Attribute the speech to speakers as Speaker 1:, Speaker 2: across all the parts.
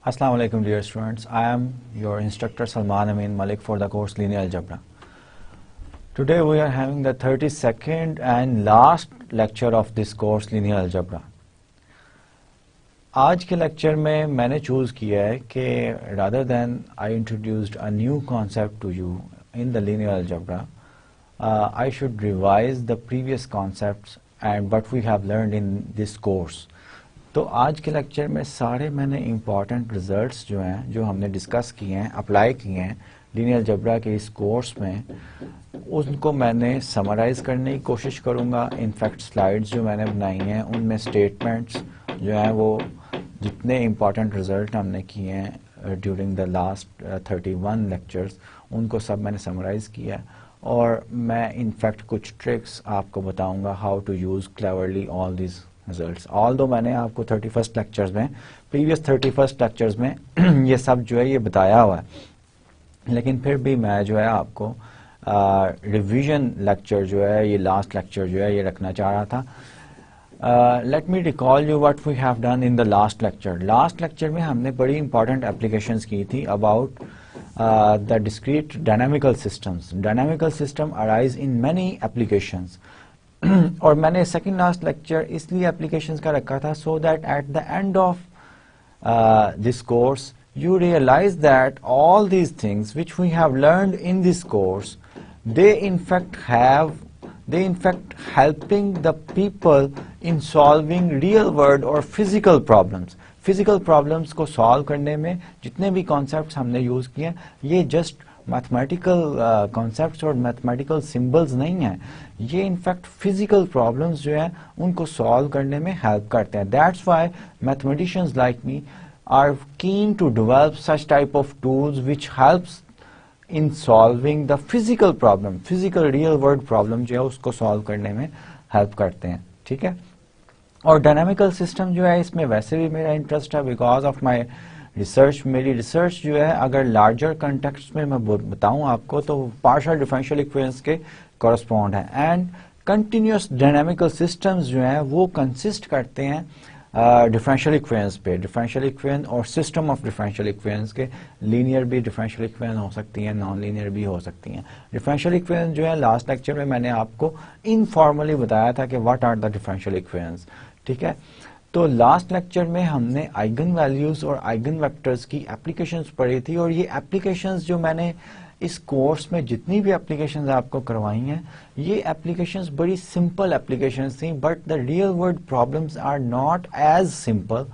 Speaker 1: Assalamu alaikum dear students. I am your instructor Salman Amin Malik for the course Linear Algebra. Today we are having the 32nd and last lecture of this course Linear Algebra. आज के lecture में मैंने choose किया है कि rather than I introduced a new concept to you in the linear algebra, I should revise the previous concepts and what we have learned in this course. तो आज के लेक्चर में सारे मैंने इम्पॉर्टेंट रिजल्ट्स जो हैं जो हमने डिस्कस किए हैं अप्लाई किए हैं लीनियर अलजेब्रा के इस कोर्स में उनको मैंने समराइज़ करने की कोशिश करूँगा। इनफैक्ट स्लाइड्स जो मैंने बनाई हैं उनमें स्टेटमेंट्स जो हैं वो जितने इम्पॉर्टेंट रिजल्ट हमने किए हैं ड्यूरिंग द लास्ट 31 लेक्चर्स उनको सब मैंने समराइज़ किया है और मैं इनफैक्ट कुछ ट्रिक्स आपको बताऊँगा how to use cleverly all this results. Although मैंने आपको 31st लेक्चर्स में प्रीवियस 31st लेक्चर्स में ये सब जो है ये बताया हुआ है, लेकिन फिर भी मैं जो है आपको रिवीजन लेक्चर जो है ये लास्ट लेक्चर जो है ये रखना चाह रहा था। Let me recall you what we have done in the last lecture. Last lecture में हमने बड़ी इंपॉर्टेंट एप्लीकेशंस की थी about the discrete dynamical systems. Dynamical system arise in many applications और मैंने सेकंड लास्ट लेक्चर इसलिए एप्लीकेशंस का रखा था so that at the end of this course you realize that all these things which we have learned in this course they in fact helping the people in solving real world or physical problems. physical problems को solve करने में जितने भी concepts हमने use किए ये just mathematical concepts और mathematical symbols नहीं हैं, ये in fact physical problems जो है उनको solve करने में help करते हैं. That's why mathematicians like me are keen to develop such type of tools which helps in solving the physical problem, physical real world problem जो है उसको solve करने में help करते हैं. ठीक है, और dynamical system जो है इसमें वैसे भी मेरा interest है because of my research. मेरी research जो है अगर larger context में मैं बताऊं आपको तो partial differential equations के correspond है and continuous dynamical systems जो है वो consist करते हैं डिफरेंशियल इक्वेशंस पे. डिफरेंशियल इक्वेशन और सिस्टम ऑफ डिफरेंशियल इक्वेशंस के लीनियर भी डिफरेंशियल इक्वेशन हो सकती हैं, नॉन लीनियर भी हो सकती हैं. डिफरेंशियल इक्वेशन जो है लास्ट लेक्चर में मैंने आपको इनफॉर्मली बताया था कि what are the differential equations. ठीक है, तो लास्ट लेक्चर में हमने आइगन वैल्यूज और आइगन वेक्टर्स की एप्लीकेशंस पढ़ी थी और ये एप्लीकेशंस जो मैंने इस कोर्स में जितनी भी एप्लीकेशंस आपको करवाई हैं ये एप्लीकेशंस बड़ी सिंपल एप्लीकेशंस थी, but the real world problems are not as simple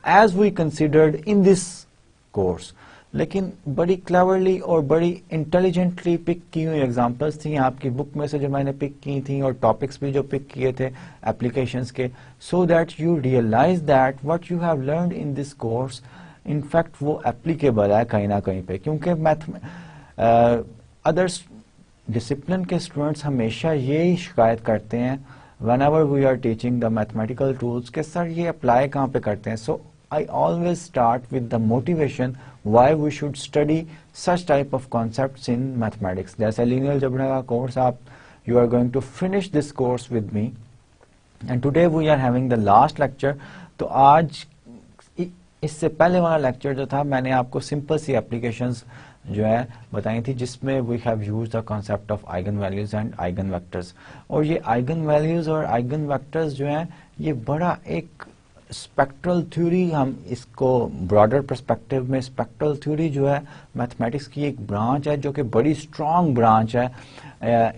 Speaker 1: as we considered in this course. लेकिन बड़ी क्लेवरली और बड़ी इंटेलिजेंटली पिक की हुई एग्जांपल्स थी आपकी बुक में से जो मैंने पिक की थी और टॉपिक्स भी जो पिक किए थे एप्लीकेशंस के, so that you realize that what you have learned in this course in fact वो एप्लीकेबल है कहीं ना कहीं पे. क्योंकि अदर्स डिसिप्लिन के स्टूडेंट्स हमेशा यही शिकायत करते हैं whenever we are teaching the mathematical tools कि सर ये अप्लाई कहाँ पे करते हैं. So I always start with the motivation why we should study such type of concepts in mathematics. जैसे linear algebra का कोर्स आप you are going to finish this course with me and today we are having the last lecture. तो आज इससे पहले वाला lecture जो था मैंने आपको सिंपल सी एप्लीकेशंस जो है बताई थी जिसमें we have use the concept of eigen values and eigen vectors. और ये आइगन वैल्यूज और आइगन वेक्टर्स जो हैं ये बड़ा एक स्पेक्ट्रल थ्योरी, हम इसको ब्रॉडर पर्सपेक्टिव में स्पेक्ट्रल थ्योरी जो है मैथमेटिक्स की एक ब्रांच है जो कि बड़ी स्ट्रॉन्ग ब्रांच है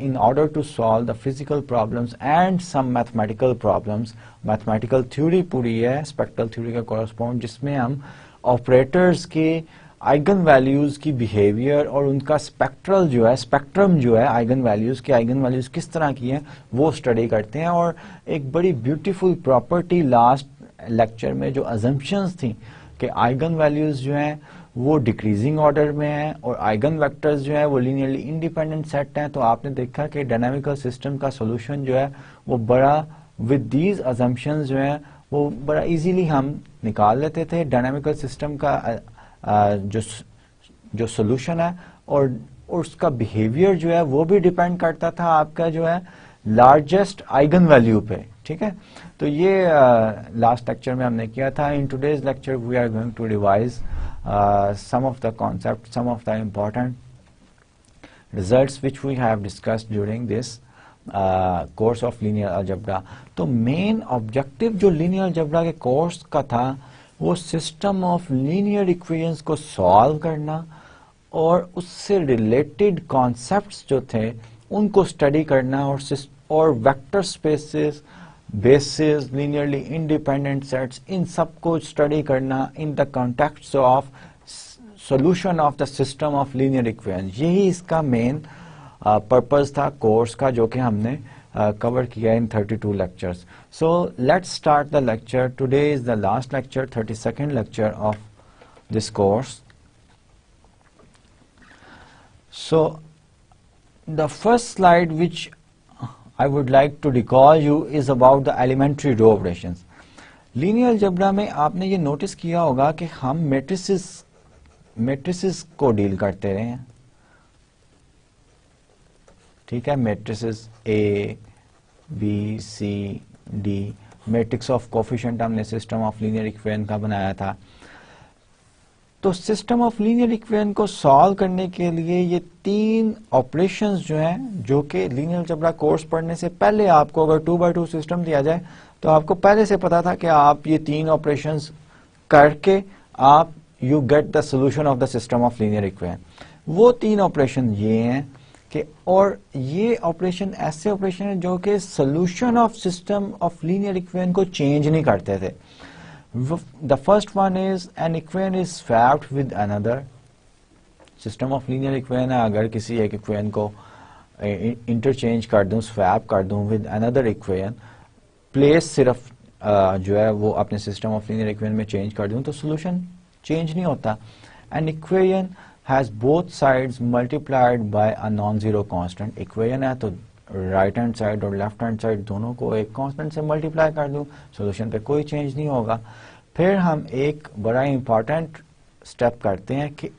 Speaker 1: in order to solve the physical problems and some mathematical problems. Mathematical theory पूरी है स्पेक्ट्रल थ्योरी का कॉरस्पॉन्ड जिसमें हम ऑपरेटर्स के आइगन वैल्यूज की बिहेवियर और उनका स्पेक्ट्रल जो है स्पेक्ट्रम जो है आइगन वैल्यूज के आइगन वैल्यूज किस तरह की हैं वो स्टडी करते हैं. और एक बड़ी ब्यूटीफुल प्रॉपर्टी लास्ट लेक्चर में जो अजम्पशंस थी कि आइगन वैल्यूज जो हैं वो डिक्रीजिंग ऑर्डर में हैं और आइगन वेक्टर्स जो है वो लीनियरली इंडिपेंडेंट सेट हैं. तो आपने देखा कि डायनामिकल सिस्टम का सोल्यूशन जो है वो बड़ा विद दीज अजम्पशंस जो है वो बड़ा इजीली हम निकाल लेते थे. डायनामिकल सिस्टम का जो सोल्यूशन है और उसका बिहेवियर जो है वो भी डिपेंड करता था आपका जो है लार्जेस्ट आइगन वैल्यू पे, ठीक है। तो ये लास्ट लेक्चर में हमने किया था। In today's lecture we are going to revise some of the concepts, some of the important results which we have discussed during this course of linear algebra. तो मेन ऑब्जेक्टिव जो linear algebra के course का था वो system of linear equations को solve करना और उससे रिलेटेड कॉन्सेप्ट्स जो थे उनको स्टडी करना और vector spaces, basis, linearly independent sets, इन सबको स्टडी करना in the context of solution of the system of linear equation. यही इसका मेन पर्पस था कोर्स का, जो कि हमने कवर किया इन 32 lectures. So let's start the lecture. Today is the last lecture, 32nd lecture of this course. So the first slide which I would like to recall you is about the elementary row operations. Linear algebra में आपने ये notice किया होगा कि हम matrices को deal करते रहे हैं, ठीक है। Matrices A, B, C, D, matrix of coefficient हमने सिस्टम ऑफ लीनियर इक्वेशन का बनाया था। तो सिस्टम ऑफ लीनियर इक्वेशन को सॉल्व करने के लिए ये 3 ऑपरेशंस जो हैं, जो कि लीनियर अलजेब्रा कोर्स पढ़ने से पहले आपको अगर 2x2 सिस्टम दिया जाए तो आपको पहले से पता था कि आप ये 3 ऑपरेशंस करके आप you get the solution of the system of linear equation. वो 3 ऑपरेशन ये हैं कि, और ये ऑपरेशन ऐसे ऑपरेशन है जो कि solution of system of linear equation को चेंज नहीं करते थे। The first one is an equation is swapped with another. System of linear equation है, अगर किसी एक इक्वेशन को इंटरचेंज कर दूं, स्वैप कर दूं विद अनदर इक्वेशन, प्लेस सिर्फ जो है वो अपने सिस्टम ऑफ लीनियर इक्वेशन में चेंज कर दूं तो सोल्यूशन चेंज नहीं होता। An equation has both sides multiplied by a non zero constant. Equation है तो राइट हैंड साइड और लेफ्ट हैंड साइड दोनों को एक कांस्टेंट से मल्टीप्लाई कर दूं, सॉल्यूशन पे कोई चेंज नहीं होगा। फिर हम एक बड़ा इंपॉर्टेंट स्टेप करते हैं कि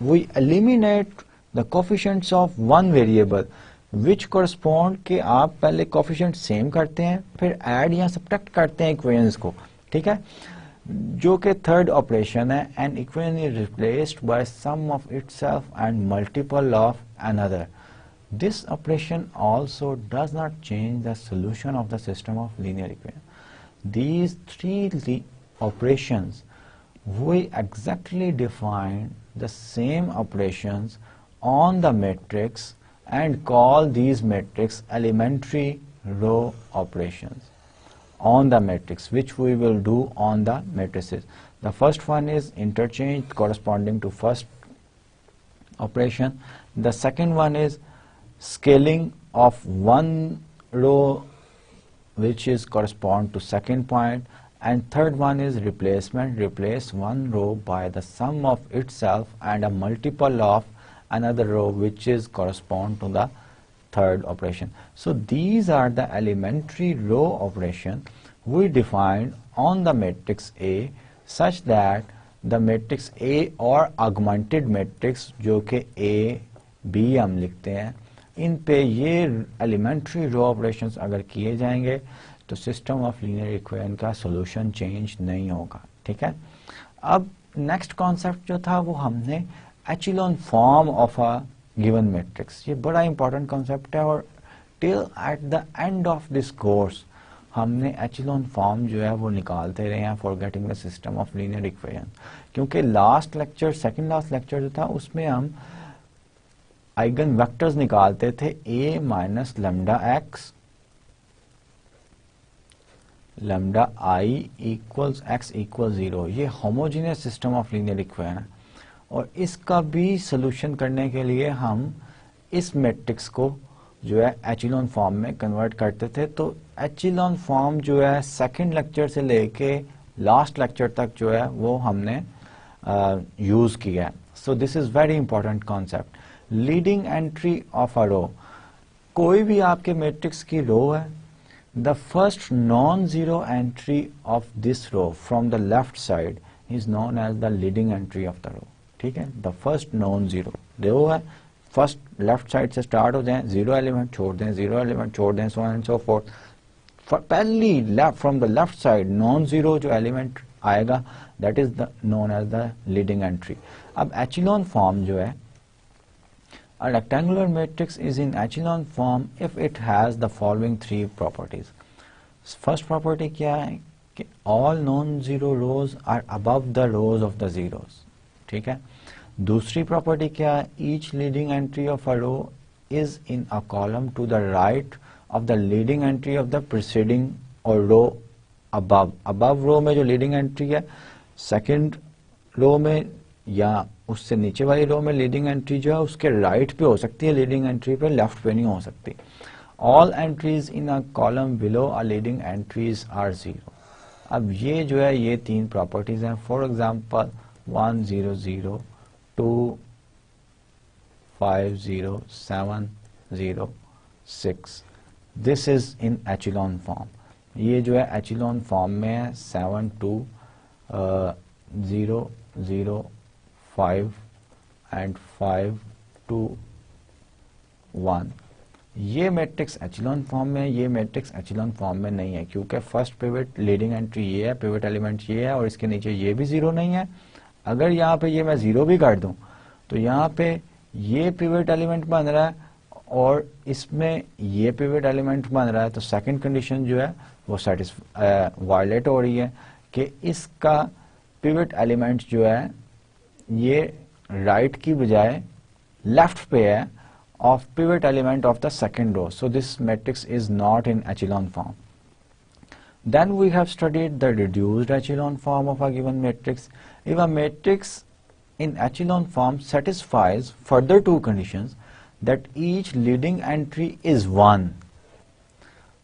Speaker 1: we eliminate the coefficients of one variable which correspond, कि आप पहले कोफिशिएंट सेम करते हैं फिर ऐड या सब्ट्रैक्ट करते हैं इक्वेशंस को, ठीक है, जो कि थर्ड ऑपरेशन है। An equation is replaced by sum of itself and multiple of another. This operation also does not change the solution of the system of linear equation. These 3 operations, we exactly define the same operations on the matrix and call these matrix elementary row operations on the matrix, which we will do on the matrices. The first one is interchange corresponding to first operation. The second one is scaling of one row which is correspond to second point, and third one is replacement, replace one row by the sum of itself and a multiple of another row which is correspond to the third operation. So these are the elementary row operation we defined on the matrix A such that the matrix A or augmented matrix जो कि A B हम लिखते हैं, इन पे ये elementary रो operations अगर किए जाएंगे तो सिस्टम ऑफ लीनियर इक्वेशन का सॉल्यूशन चेंज नहीं होगा, ठीक है। अब नेक्स्ट कॉन्सेप्ट जो था वो हमने echelon form of a given matrix, ये बड़ा इंपॉर्टेंट कॉन्सेप्ट है और till at the end of this course हमने एचिलॉन फॉर्म जो है वो निकालते रहे हैं for getting the system of linear equation, क्योंकि last lecture, second last lecture जो था उसमें हम आइगन वेक्टर्स निकालते थे a minus lambda x, lambda I equals x equal 0। ये homogeneous system of linear equation है और इसका भी सोल्यूशन करने के लिए हम इस मैट्रिक्स को जो है एचिलॉन फॉर्म में कन्वर्ट करते थे। तो एचिलॉन फॉर्म जो है सेकंड लेक्चर से लेके लास्ट लेक्चर तक जो है वो हमने यूज किया है। So this is very important concept. Leading entry of a row, कोई भी आपके मैट्रिक्स की रो है, the first non zero entry of this row from the left side is known as the leading entry of the row, ठीक है। The first non zero row है, first left side से start हो जाएं, 0 element छोड़ दें, 0 element छोड़ दें, सो एंड सो फोर्थ। पहली left from the left side non zero जो एलिमेंट आएगा that is known as the leading entry. अब एचिलॉन फॉर्म जो है, a rectangular matrix is in echelon form if it has the following three properties. First property क्या है कि all non-zero rows are above the rows of the zeros, ठीक है। दूसरी property क्या है, each leading entry of a row is in a column to the right of the leading entry of the preceding or row above. above row में जो leading entry है, second row में या उससे नीचे वाली रो में लीडिंग एंट्री जो है उसके राइट पे हो सकती है, लीडिंग एंट्री पे लेफ्ट पे नहीं हो सकती। All entries in a column below a leading entries are zero. अब ये जो है ये तीन प्रॉपर्टीज हैं। For example 1 0 0 2 5 0 7 0 6, this is in echelon form. ये जो है एचिलॉन फॉर्म में है 7 2 0 0 5 and 5 2 1। ये मैट्रिक्स एचिलॉन फॉर्म में, ये मैट्रिक्स एचिलॉन फॉर्म में नहीं है क्योंकि फर्स्ट पिवट लीडिंग एंट्री ये है, पिवट एलिमेंट ये है और इसके नीचे ये भी जीरो नहीं है। अगर यहाँ पे ये मैं जीरो भी काट दूं तो यहाँ पे ये पिवट एलिमेंट बन रहा है और इसमें ये पिवट एलिमेंट बन रहा है, तो सेकंड कंडीशन जो है वो वायलेट हो रही है कि इसका पिवट एलिमेंट जो है ये राइट की बजाय लेफ्ट पे है of pivot element of the second row. So this matrix is not in echelon form. Then we have studied the reduced echelon form of a given matrix. If a matrix in echelon form satisfies further two conditions, that each leading entry is 1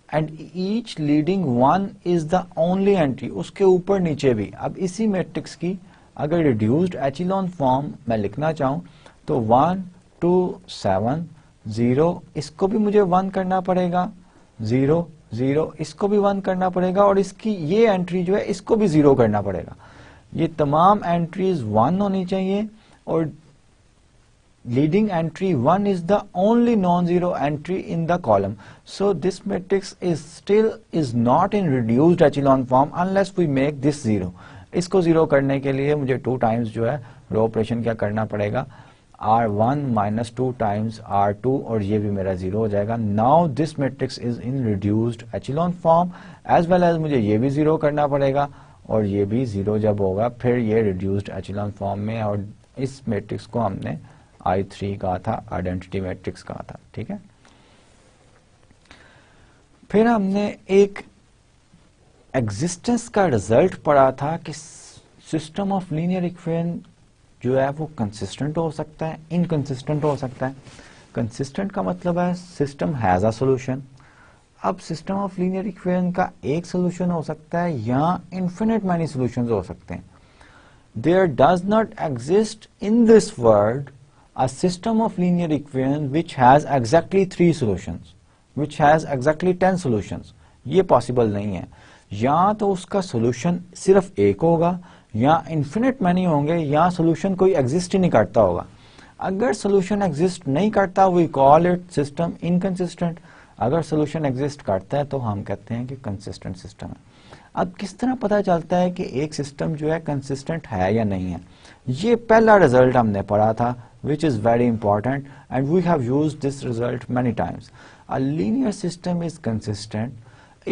Speaker 1: and each leading one is the only entry, उसके ऊपर नीचे भी। अब इसी matrix की अगर reduced एचिलॉन form मैं लिखना चाहूं तो 1 2 7 0 इसको भी मुझे 1 करना पड़ेगा, 0 0 इसको भी 1 करना पड़ेगा और इसकी ये एंट्री जो है इसको भी 0 करना पड़ेगा। ये तमाम एंट्रीज 1 होनी चाहिए और leading entry 1 is the only non-zero entry in the column. So this matrix is not in reduced echelon form unless we make this 0. इसको 0 करने के लिए मुझे 2 टाइम्स जो है रो ऑपरेशन क्या करना पड़ेगा, R1 minus 2 times R2 और ये भी मेरा 0 हो जाएगा। Now this matrix is in reduced echelon form as well as मुझे ये भी 0 करना पड़ेगा और ये भी 0 जब होगा फिर ये reduced echelon form में, और इस मैट्रिक्स को हमने I3 कहा था, आइडेंटिटी मैट्रिक्स कहा था, ठीक है। फिर हमने एक एग्जिस्टेंस का रिजल्ट पढ़ा था कि सिस्टम ऑफ लीनियर इक्वेशन जो है वो कंसिस्टेंट हो सकता है, इनकंसिस्टेंट हो सकता है। कंसिस्टेंट का मतलब है सिस्टम हैज अ सॉल्यूशन। अब सिस्टम ऑफ लीनियर इक्वेशन का एक सॉल्यूशन हो सकता है या इन्फिनिट मैनी सॉल्यूशंस हो सकते हैं। There does not exist in this world a system of linear equation which has exactly 3 solutions, which has exactly 10 solutions. ये possible नहीं है। या तो उसका solution सिर्फ एक होगा या infinite many होंगे या solution कोई exist ही नहीं करता होगा। अगर solution exist नहीं करता we call it system inconsistent, अगर solution exist करता है तो हम कहते हैं कि consistent system है। अब किस तरह पता चलता है कि एक सिस्टम जो है कंसिस्टेंट है या नहीं है, ये पहला रिजल्ट हमने पढ़ा था which is very important and we have used this result many times. A linear system is consistent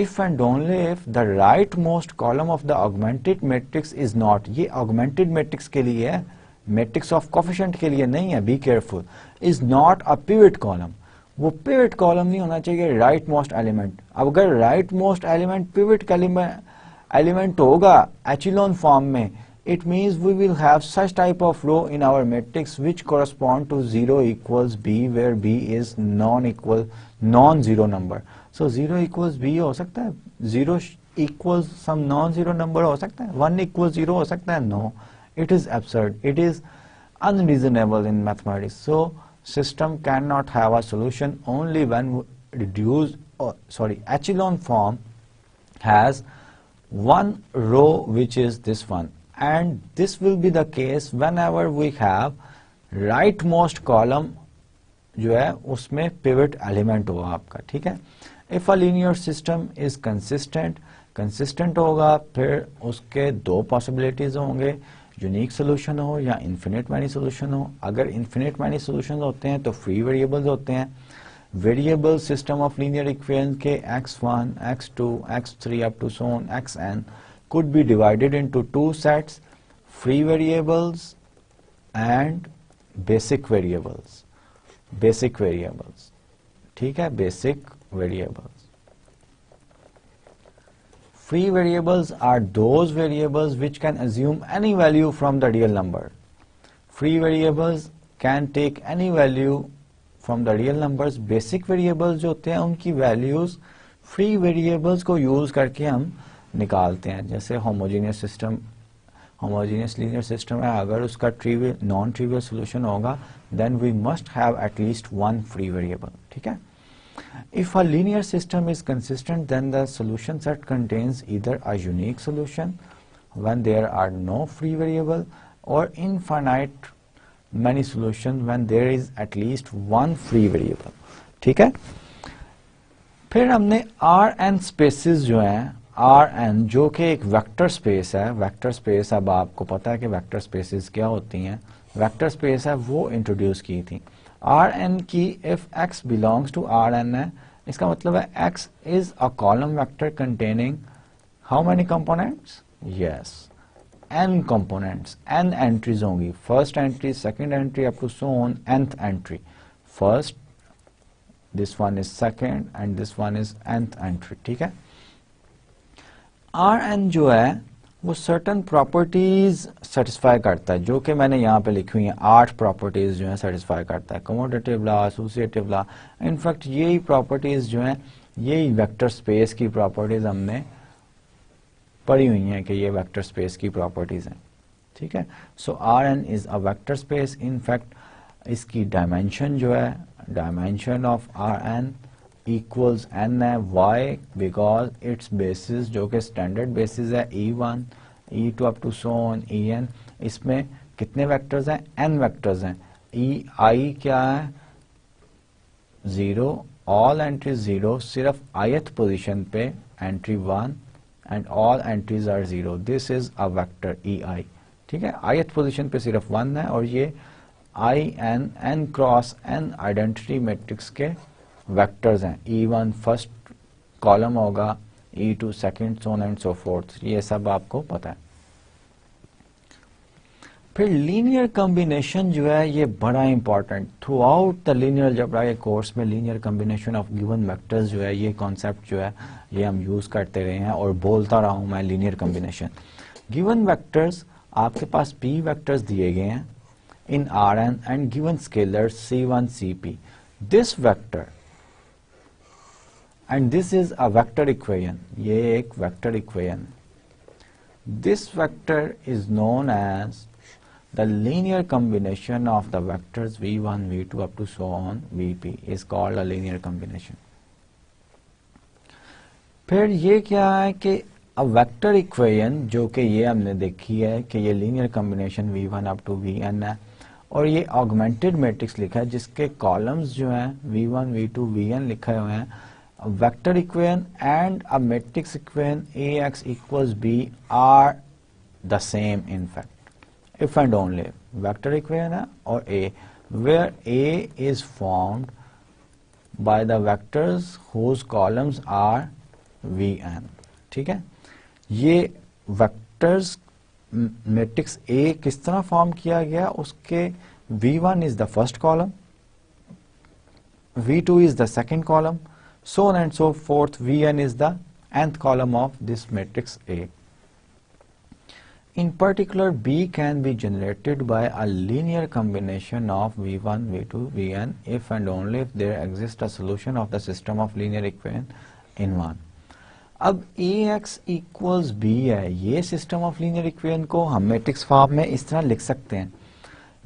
Speaker 1: if and only if the rightmost column of the augmented matrix is not, ये augmented matrix के लिए है, matrix of coefficient के लिए नहीं है, be careful, is not a pivot column. वो pivot column नहीं होना चाहिए rightmost element। अब अगर rightmost element pivot element होगा echelon form में, it means we will have such type of row in our matrix which correspond to 0 equals b where b is non-zero number. So 0 equals b हो सकता है, 0 equals some non-zero number हो सकता है, 1 equals 0 हो सकता है, no, it is absurd, it is unreasonable in mathematics. So system cannot have a solution only when echelon form has one row which is this one. And this will be the case whenever we have rightmost column जो है उसमें pivot element होगा आपका, ठीक है। If a linear system is consistent होगा, फिर उसके दो पॉसिबिलिटीज होंगे, यूनिक सोल्यूशन हो या इन्फिनिट मैनी सोल्यूशन हो। अगर इन्फिनिट मैनी सोल्यूशन होते हैं तो फ्री वेरिएबल्स होते हैं। Variable system of linear equation के x1, x2, x3 up to so on xn could be divided into two sets, free variables and basic variables, ठीक है, basic variables. Free variables are those variables which can assume any value from the real number. Free variables can take any value from the real numbers. Basic variables जो होते हैं उनकी values free variables को use करके हम निकालते हैं। जैसे homogeneous system, homogeneous linear system है, अगर उसका trivial non trivial solution होगा then we must have at least one free variable, ठीक है। If a linear system is consistent, then the solution set contains either a unique solution when there are no free variable or infinite many solutions when there is at least one free variable, ठीक है। फिर हमने Rn spaces जो हैं, Rn जो कि एक vector space है, वेक्टर स्पेस अब आपको पता है कि वेक्टर स्पेसेस क्या होती हैं, वेक्टर स्पेस है वो इंट्रोड्यूस की थी। Rn की if x belongs to Rn है, इसका मतलब है x is a column vector containing how many components, yes n components, n entries होंगी, first entry, second entry up to so on nth entry, first, this one is second and this one is nth entry, ठीक है। Rn जो है वो certain properties satisfy करता है, जो कि मैंने यहाँ पे लिखी हुई हैं, 8 प्रॉपर्टीज जो है सेटिस्फाई करता है, कमोडेटिव लॉ, एसोसिएटिव लॉ। इनफैक्ट यही प्रॉपर्टीज जो हैं, यही वेक्टर स्पेस की प्रॉपर्टीज हमने पढ़ी हुई हैं कि ये वेक्टर स्पेस की प्रॉपर्टीज हैं, ठीक है। So Rn is a vector space. In fact इसकी डायमेंशन जो है, dimension of Rn equals n है, वाई बिकॉज इट्स बेसिस जो कि स्टैंडर्ड बेसिस है E1, E2 up to so on En, इसमें कितने वेक्टर्स हैं, n वेक्टर्स हैं। Ei क्या है, 0, ऑल एंट्रीज 0, सिर्फ ith पोजीशन पे entry 1 and all entries are 0, this is a vector Ei, ठीक है। ith पोजीशन पे सिर्फ 1 है और ये In, n cross n identity matrix के वेक्टर्स हैं। E1 फर्स्ट कॉलम होगा, E2 second, so on and so fourth, ये सब आपको पता है। फिर लीनियर कॉम्बिनेशन जो है ये बड़ा important, through out the linear algebra के कोर्स में linear combination of given vectors जो है, ये कॉन्सेप्ट जो है ये हम यूज करते रहे हैं और बोलता रहा हूं मैं। लीनियर कॉम्बिनेशन, गिवन वेक्टर्स, आपके पास p वेक्टर्स दिए गए हैं in Rn and given scalars C1, Cp. This vector and this is a vector equation, ये एक vector equation. This vector is known as the linear combination of the vectors v1, v2 up to so on vp is called a linear combination. फिर ये क्या है कि a vector equation जो कि ये हमने देखी है कि ये linear combination v1 up to vn है और ये ऑगमेंटेड मैट्रिक्स लिखा है जिसके कॉलम्स जो हैं v1, v2, vn लिखे हुए हैं। Vector equation and a matrix equation ax equals b are the same in fact if and only vector equation है और a where a is formed by the vectors whose columns are vn, ठीक है। ये vectors matrix A किस तरह form किया गया, उसके v1 is the first column, v2 is the second column, so on and so forth, vn is the nth column of this matrix A. In particular, B can be generated by a linear combination of v1, v2, vn if and only if there exists a solution of the system of linear equation in one. अब ax equals b है, ये system of linear equation को हम matrix form में इस तरह लिख सकते हैं,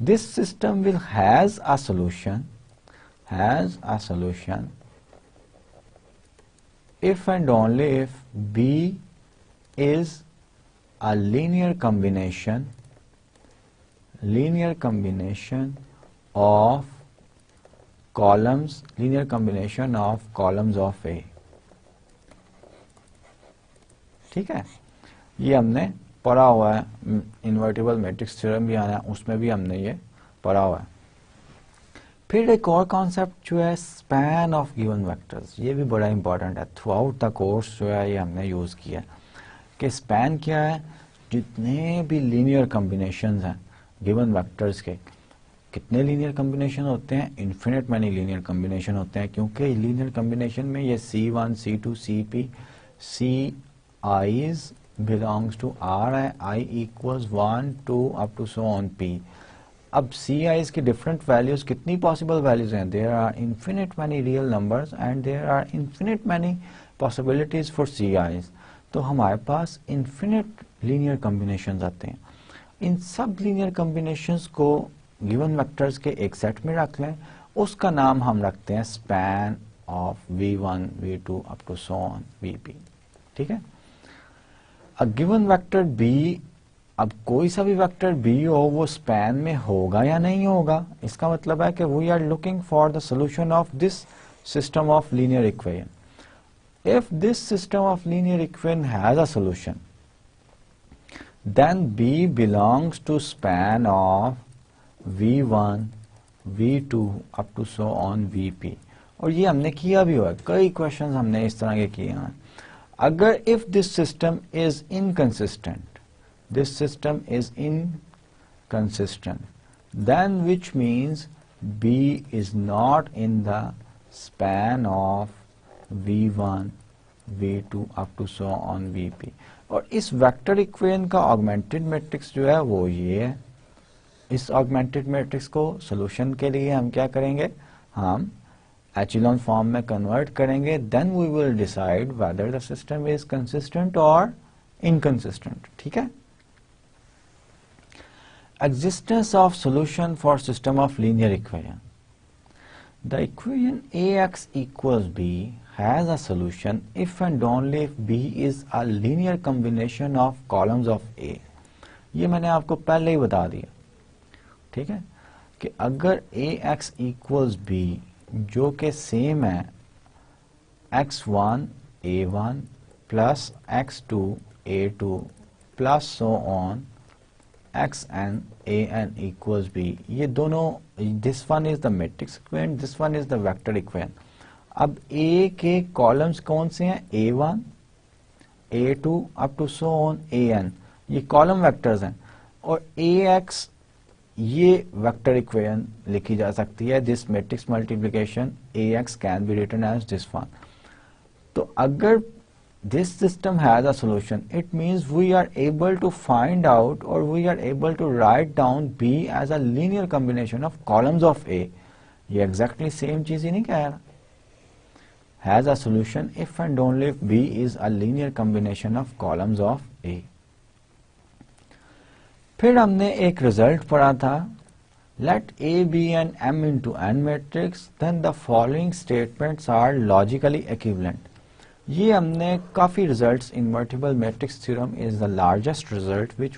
Speaker 1: this system will has a solution if and only if B is a linear combination of columns, linear combination of columns of A. ठीक है, ये हमने पढ़ा हुआ है, इन्वर्टिबल मैट्रिक्स थ्योरम भी आना है, उसमें भी हमने ये पढ़ा हुआ है। फिर एक और कॉन्सेप्ट जो है स्पैन ऑफ गिवन वेक्टर्स, ये भी बड़ा इंपॉर्टेंट है, थ्रू आउट द कोर्स जो है ये हमने यूज किया कि स्पैन क्या है, जितने भी लीनियर कॉम्बिनेशंस हैं गिवन वेक्टर्स के, कितने लीनियर कॉम्बिनेशन होते हैं, इन्फिनिट मैनी लीनियर कॉम्बिनेशन होते हैं, क्योंकि लीनियर कॉम्बिनेशन में ये C1, C2, CP, Ci's belongs to R है, I equals 1, 2 up to so on P। अब Ci's की डिफरेंट वैल्यूज, कितनी पॉसिबल वैल्यूज हैं, there are infinite many real numbers and there are infinite many possibilities for Ci's। तो हमारे पास infinite linear combinations आते हैं। इन सब लीनियर कॉम्बिनेशंस को गिवन वेक्टर्स के एक सेट में रख लें, उसका नाम हम रखते हैं span of V1, V2 up to so on Vp। ठीक है, अ गिवन वेक्टर B, अब कोई सा भी वेक्टर B हो वो स्पैन में होगा या नहीं होगा, इसका मतलब है कि we are looking for the solution of this system of linear equation. If this system of linear equation has a solution, then B belongs to span of V1, V2 up to so on Vp। और ये हमने किया भी हुआ है, कई questions हमने इस तरह के किए हैं। अगर if this system is inconsistent, this system is inconsistent, then which means B is not in the span of V1, V2 up to so on Vp। और इस वेक्टर इक्वेशन का ऑगमेंटेड मैट्रिक्स जो है वो ये है। इस ऑगमेंटेड मैट्रिक्स को सॉल्यूशन के लिए हम क्या करेंगे, हम एचेलॉन फॉर्म में कन्वर्ट करेंगे, then we will decide whether the system is consistent और इनकंसिस्टेंट। ठीक है, existence of solution for system of linear equation. The equation AX equals B has a solution if and only if B is a linear combination of columns of A। ये मैंने आपको पहले ही बता दिया, ठीक है, कि अगर AX equals B जो कि सेम है X1 A1 plus X2 A2 plus so on Xn An equals B, ये दोनों, this one is the matrix equation, this one is the vector equation। अब A के कॉलम्स कौन से हैं, A1, A2 up to so on An, ये column vectors हैं, और Ax ये वेक्टर इक्वेशन लिखी जा सकती है, this matrix multiplication Ax can be written as this one. तो अगर this system has a solution, it means we are able to find out or we are able to write down B as a linear combination of columns of A। ये exactly same चीज ही नहीं कह रहा, has a solution if and only if B is a linear combination of columns of A। फिर हमने एक result पढ़ा था, let A be an M into N matrix, then the following statements are logically equivalent। ये हमने काफी results, invertible matrix theorem is the largest result which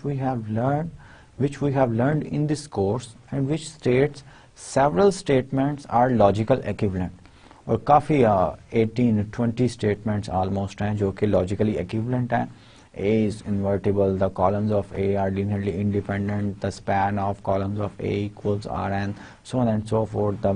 Speaker 1: we have learned in this course and which states several statements are logical equivalent। और काफी 18-20 statements almost हैं जो कि logically equivalent हैं। A is invertible, the columns of A are linearly independent, the span of columns of A equals Rn, so on and so forth। The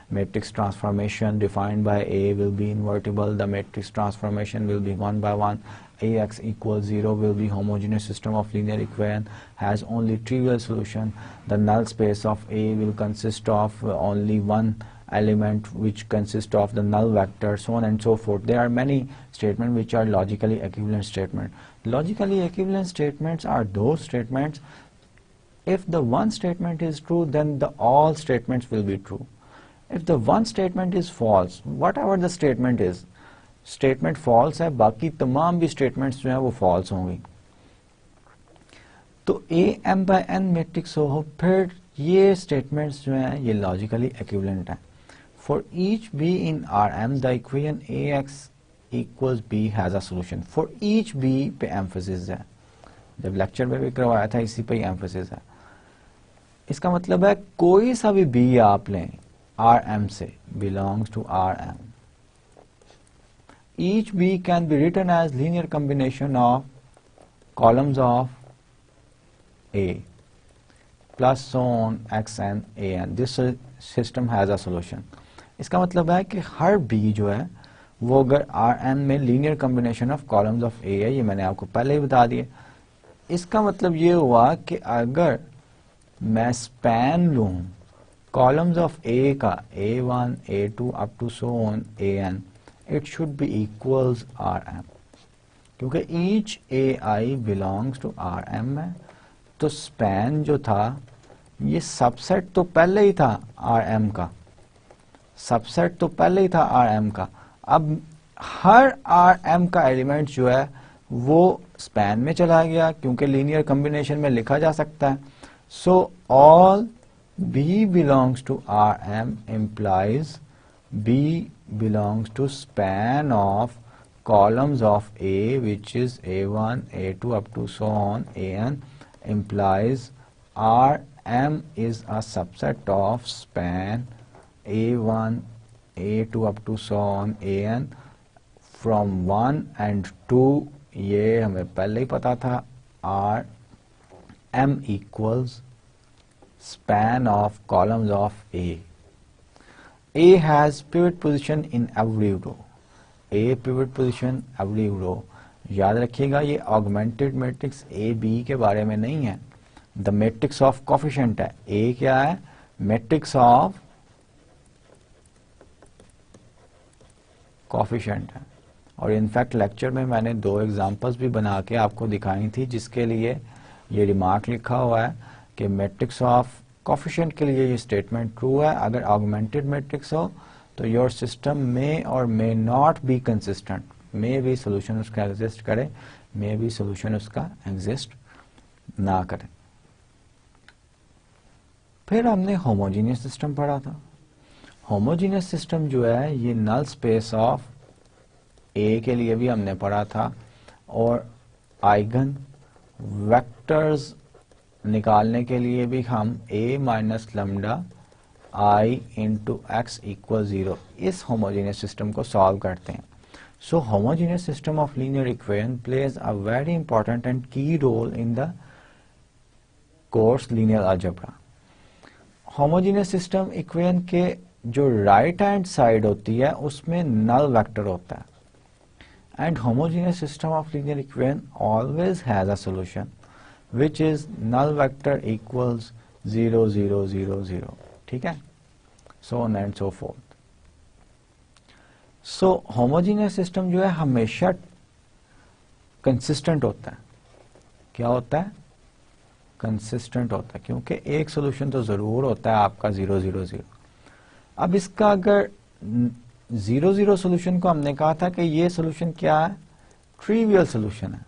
Speaker 1: matrix transformation defined by A will be invertible, the matrix transformation will be one by one, Ax equals 0 will be homogeneous system of linear equation, has only trivial solution, the null space of A will consist of only one element which consists of the null vector, so on and so forth। There are many statements which are logically equivalent statements। Logically equivalent statements are those statements, if the one statement is true, then the all statements will be true। If the one statement is false, whatever the statement is, statement false है, बाकी तमाम भी statements जो हैं वो false होंगी। तो A M by N matrix हो, फिर ये statements जो हैं ये logically equivalent हैं। For each B in Rm, the equation Ax equals B has a solution। For each B पे emphasis है, जब लेक्चर में भी करवाया था इसी पे ही emphasis है। इसका मतलब है कोई सा भी B आप लें, Rm से, belongs to Rm. Each B can be written as linear combination of columns of A plus so on xn an. This system has a solution. इसका मतलब है कि हर B जो है वो अगर Rn में linear combination of columns of A है, ये मैंने आपको पहले ही बता दिया. इसका मतलब ये हुआ कि अगर मैं स्पैन लूं कॉलम्स ऑफ A का A1, A2 up to so on An, it should be equals Rm, क्योंकि each AI belongs to Rm है. तो स्पैन जो था ये सबसेट तो पहले ही था Rm का, सबसेट तो पहले ही था Rm का. अब हर Rm का एलिमेंट जो है वो स्पैन में चला गया क्योंकि लीनियर कॉम्बिनेशन में लिखा जा सकता है. So all B belongs to Rm implies B belongs to span of columns of A, which is A1, A2 up to so on An, implies Rm is a subset of span A1, A2 up to so on An from 1 and 2. ये हमें पहले ही पता था. Rm equals span of columns of A. A has pivot position in every row. A pivot position every row. याद रखिएगा ये augmented matrix A B के बारे में नहीं है. The matrix of coefficient है. A क्या है? Matrix of coefficient है. और इनफैक्ट लेक्चर में मैंने 2 एग्जांपल्स भी बना के आपको दिखाई थी जिसके लिए ये रिमार्क लिखा हुआ है कि मैट्रिक्स ऑफ कोफिशिएंट के लिए ये स्टेटमेंट ट्रू है. अगर ऑगमेंटेड मैट्रिक्स हो तो योर सिस्टम मे और मे नॉट बी कंसिस्टेंट. मे भी सोल्यूशन उसका एग्जिस्ट करे, मे भी सोल्यूशन उसका एग्जिस्ट ना करे. फिर हमने होमोजीनियस सिस्टम पढ़ा था. होमोजीनियस सिस्टम जो है ये नल स्पेस ऑफ ए के लिए भी हमने पढ़ा था और आइगन वेक्टर्स निकालने के लिए भी हम a minus lambda i into x equal 0 इस होमोजीनियस सिस्टम को सॉल्व करते हैं. So homogeneous system of linear equation plays a very important and key role in the course linear algebra. Homogeneous system equation के जो right hand side होती है उसमें null vector होता है. And homogeneous system of linear equation always has a solution which is null vector equals 0 0 0 0. ठीक है, so on and so forth. So homogeneous system जो है हमेशा consistent होता है. क्या होता है? consistent होता है क्योंकि एक solution तो जरूर होता है आपका 0 0 0. अब इसका अगर 0 0 solution को हमने कहा था कि ये solution क्या है? trivial solution है.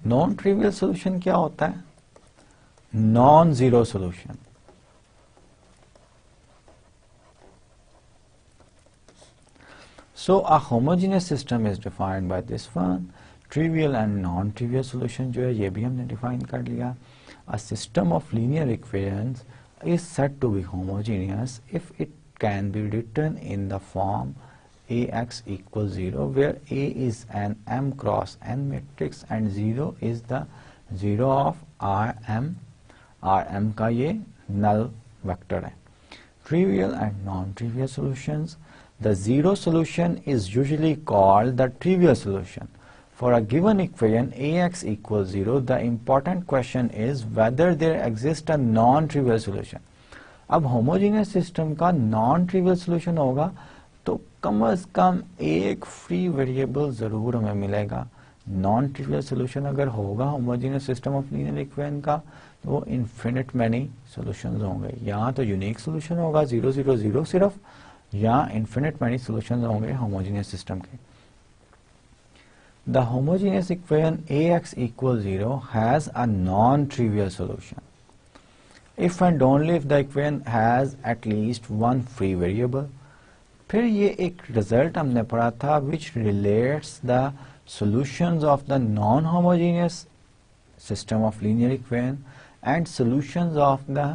Speaker 1: नॉन ट्रिवियल सोल्यूशन क्या होता है? Non zero solution. So a homogeneous system is defined by this one. Trivial and non trivial solution जो है ये भी हमने डिफाइन कर लिया. A system of linear equations is said to be homogeneous if it can be written in the form Ax equals 0 where A is an m cross n matrix and 0 is the 0 of Rm. Rm का ये null vector है. Trivial and non-trivial solutions. The zero solution is usually called the trivial solution. For a given equation Ax equals 0, the important question is whether there exists a non-trivial solution. अब homogeneous system का non-trivial solution होगा तो कम अज कम एक free variable जरूर हमें मिलेगा. Non trivial solution अगर होगा homogeneous system of linear equation का तो वो इन्फिनिट मैनी सॉल्यूशंस होंगे. या तो यूनिक सॉल्यूशन होगा 0 0 0 सिर्फ, या इन्फिनिट मैनी सॉल्यूशंस होंगे होमोजेनियस सिस्टम के. The homogeneous equation Ax equals 0 has a non-trivial solution if and only if the equation has at least one free variable. फिर ये एक रिजल्ट हमने पढ़ा था which relates the solutions of the non-homogeneous system of linear equation and solutions of the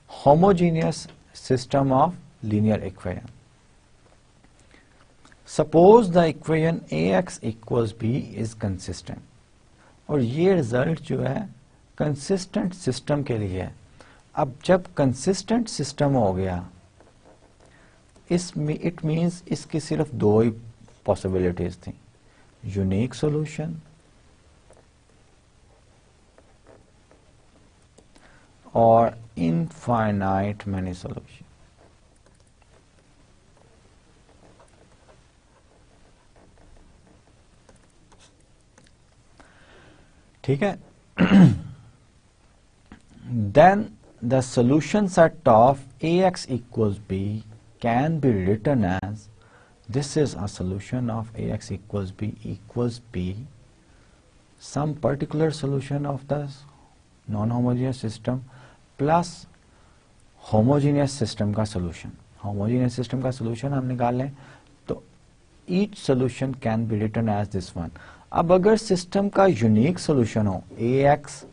Speaker 1: homogeneous system of linear equation. Suppose the equation ax equals b is consistent. और ये result जो है कंसिस्टेंट सिस्टम के लिए है. अब जब consistent system हो गया, इसमें इट मीन्स इसकी सिर्फ दो ही पॉसिबिलिटीज थी, यूनिक सॉल्यूशन और इनफाइनाइट मैनी सॉल्यूशन. ठीक है. Then the solution set of ax equals b can be written as, this is a solution of ax equals b, some particular solution of the non-homogeneous system plus homogeneous system का solution. Homogeneous system का solution हम निकाल लें तो each solution can be written as this one. अब अगर system का unique solution हो, ax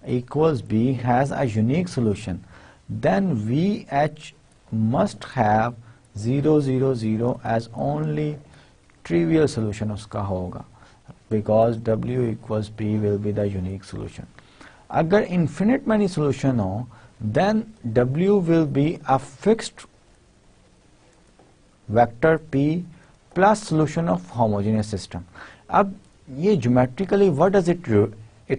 Speaker 1: equals b has a unique solution, then vh must have 0 0 0 as only trivial solution उसका होगा, because w equals b will be the unique solution. अगर infinite many solution हो, then w will be a fixed vector p plus solution of homogeneous system. अब ये geometrically what does it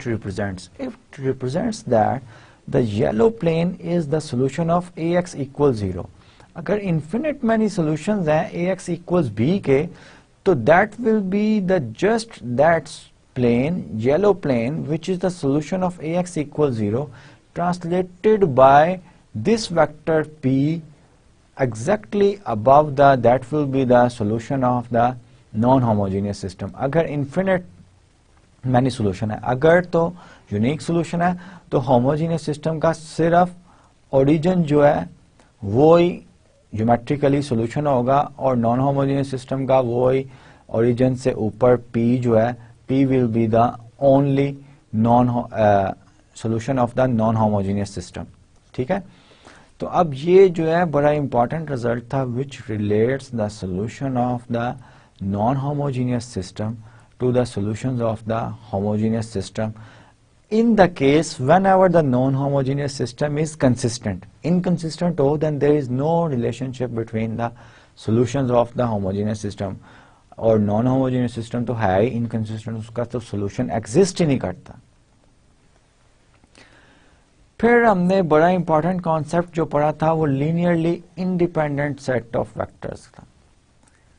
Speaker 1: represents? It represents that the yellow plane is the solution of ax equals 0. अगर infinite many solutions हैं ax equals b के, तो that will be the just that plane, yellow plane, which is the solution of ax equals 0 translated by this vector p exactly above that will be the solution of the non-homogeneous system. अगर infinite many solution है, अगर तो unique solution है, तो homogeneous system का सिर्फ origin जो है वो ही geometrically solution होगा और non-homogeneous system का वो ही origin से ऊपर p जो है, p will be the only solution of the non-homogeneous system. ठीक है. तो अब ये जो है बड़ा important result था which relates the solution of the non-homogeneous system to the solutions of the homogeneous system in the case whenever the non-homogeneous system is consistent. Inconsistent हो, then there is no relationship between the solutions of the homogeneous system. और non-homogeneous system तो है ही inconsistent, उसका तो solution exist ही नहीं करता. फिर हमने बड़ा इंपॉर्टेंट कॉन्सेप्ट जो पढ़ा था वो linearly independent set of vectors था.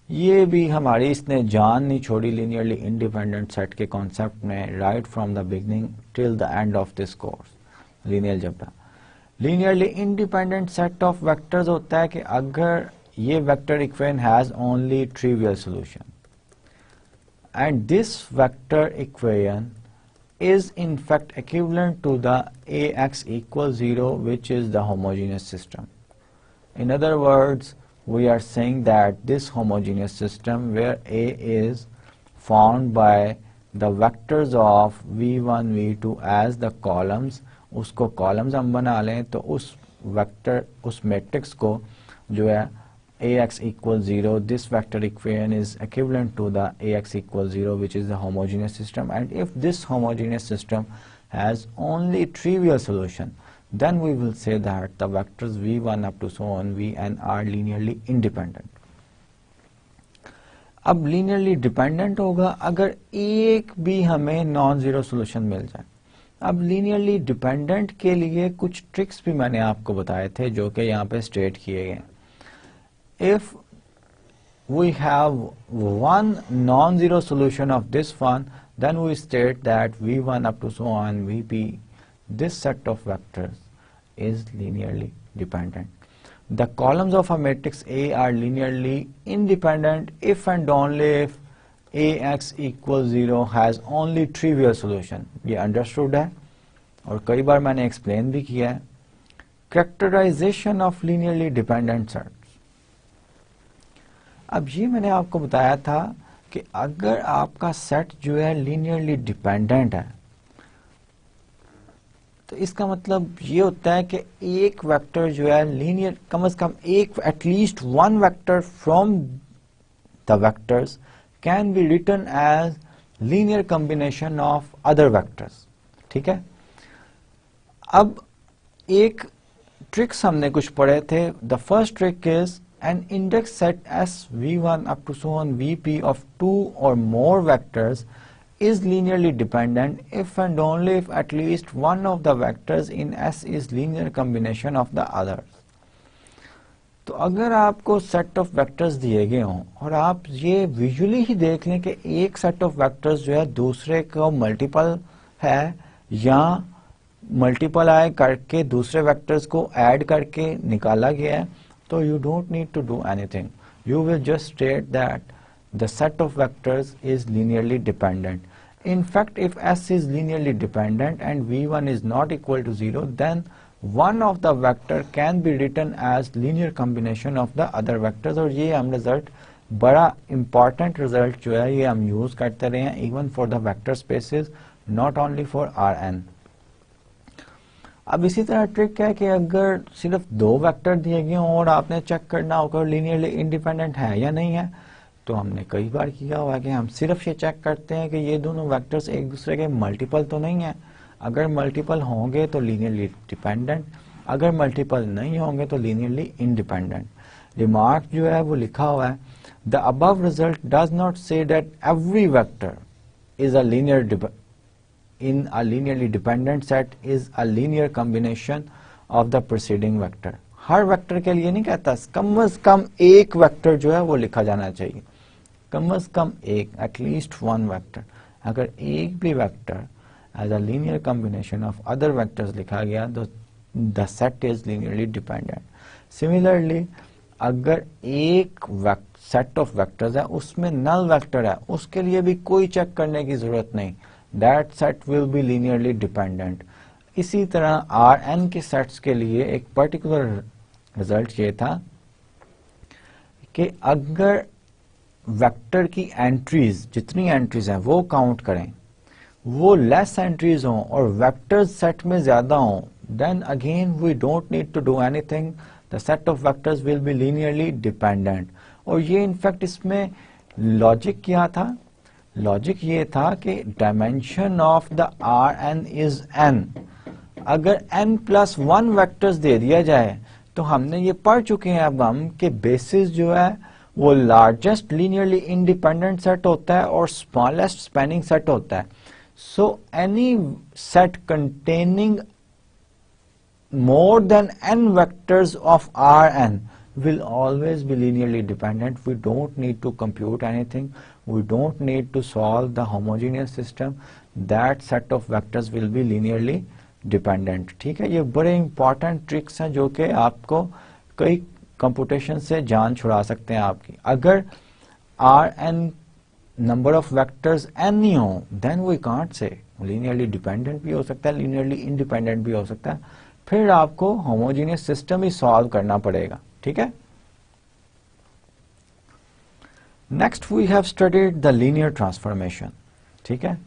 Speaker 1: ये भी हमारी इसने जान नहीं छोड़ी लीनियरली इंडिपेंडेंट सेट के कॉन्सेप्ट में right from the beginning till the end of this course. Linear algebra linearly independent set of vectors होता है कि अगर ये vector equation has only trivial solution and this vector equation is in fact equivalent to the ax equals 0, which is the homogeneous system. In other words, we are saying that this homogeneous system where a is found by the vectors of v1 v2 as the columns, उसको columns हम बना लें तो उस vector उस matrix को जो है ax equals 0, this vector equation is equivalent to the ax equals 0, which is the homogeneous system. And if this homogeneous system has only trivial solution, then we will say that the vectors v1 up to so on vn are linearly independent. अब linearly dependent होगा अगर एक भी हमें non zero solution मिल जाए. अब linearly dependent के लिए कुछ ट्रिक्स भी मैंने आपको बताए थे जो कि यहाँ पे स्टेट किए गए. If we have one non-zero solution of this one, then we state that v1 up to so on vp, this set of vectors is linearly dependent. The columns of a matrix A are linearly independent if and only if ax equals 0 has only trivial solution. ये understood है और कई बार मैंने explain भी किया है. Characterization of linearly dependent sets. अब ये मैंने आपको बताया था कि अगर आपका सेट जो है लीनियरली डिपेंडेंट है तो इसका मतलब ये होता है कि एक वेक्टर जो है लीनियर, कम से कम एक, at least one vector from the vectors can be written as linear combination of other vectors. ठीक है, अब एक ट्रिक्स हमने कुछ पढ़े थे। The first trick is an index set S V1 up to so on Vp of two or more vectors is linearly dependent if and only if at least one of the vectors in S is linear combination of the others। तो अगर आपको set of vectors दिए गए हों और आप ये visually ही देख लें कि एक सेट ऑफ वेक्टर्स जो है दूसरे को मल्टीपल है या मल्टीप्लाई करके दूसरे वेक्टर्स को ऐड करके निकाला गया है, so you don't need to do anything. You will just state that the set of vectors is linearly dependent. In fact, if S is linearly dependent and V1 is not equal to 0, then one of the vector can be written as linear combination of the other vectors। और ये हम result बड़ा important result जो है ये हम use करते रहे हैं even for the vector spaces, not only for Rn। अब इसी तरह ट्रिक है कि अगर सिर्फ दो वेक्टर दिए गए हों और आपने चेक करना होगा लीनियरली इंडिपेंडेंट है या नहीं है, तो हमने कई बार किया हुआ है कि हम सिर्फ ये चेक करते हैं कि ये दोनों वेक्टर्स एक दूसरे के मल्टीपल तो नहीं है। अगर मल्टीपल होंगे तो लीनियरली डिपेंडेंट, अगर मल्टीपल नहीं होंगे तो लीनियरली इंडिपेंडेंट। रिमार्क जो है वो लिखा हुआ है, the above result does not say that every vector is a linear in a linearly dependent set is a linear combination of the preceding vector। Her vector के लिए नहीं कहता, कम से कम एक वेक्टर जो है वो लिखा जाना चाहिए, कम से कम एक, एटलीस्ट वन वेक्टर। अगर एक भी vector as a linear combination of other vectors लिखा गया तो the set is linearly dependent. Similarly अगर एक सेट ऑफ वेक्टर्स है उसमें नल वेक्टर है, उसके लिए भी कोई चेक करने की जरूरत नहीं, that set will be linearly dependent। इसी तरह Rn के सेट्स के लिए एक पर्टिकुलर रिजल्ट ये था कि अगर वेक्टर की एंट्रीज, जितनी एंट्रीज हैं वो काउंट करें, वो लेस एंट्रीज हों और वेक्टर्स सेट में ज्यादा हों, then again we don't need to do anything, the set of vectors will be linearly dependent। और ये इनफैक्ट इसमें लॉजिक क्या था, लॉजिक ये था कि dimension of the Rn is n। अगर n प्लस वन वेक्टर्स दे दिया जाए तो हमने ये पढ़ चुके हैं अब हम कि बेसिस जो है वो लार्जेस्ट लीनियरली इंडिपेंडेंट सेट होता है और स्मॉलेस्ट स्पैनिंग सेट होता है। So any set containing more than n vectors of Rn will always be linearly dependent। We don't need to compute anything, we don't need to solve the homogeneous system, that set of vectors will be linearly dependent। ठीक है, ये बड़े important tricks हैं जो कि आपको कई computation से जान छुड़ा सकते हैं आपकी। अगर Rn number of vectors n नहीं हो, then we can't say, linearly dependent भी हो सकता है, लीनियरली इंडिपेंडेंट भी हो सकता है, फिर आपको होमोजेनियस सिस्टम ही सॉल्व करना पड़ेगा। ठीक है, next we have studied the linear transformation. ठीक है,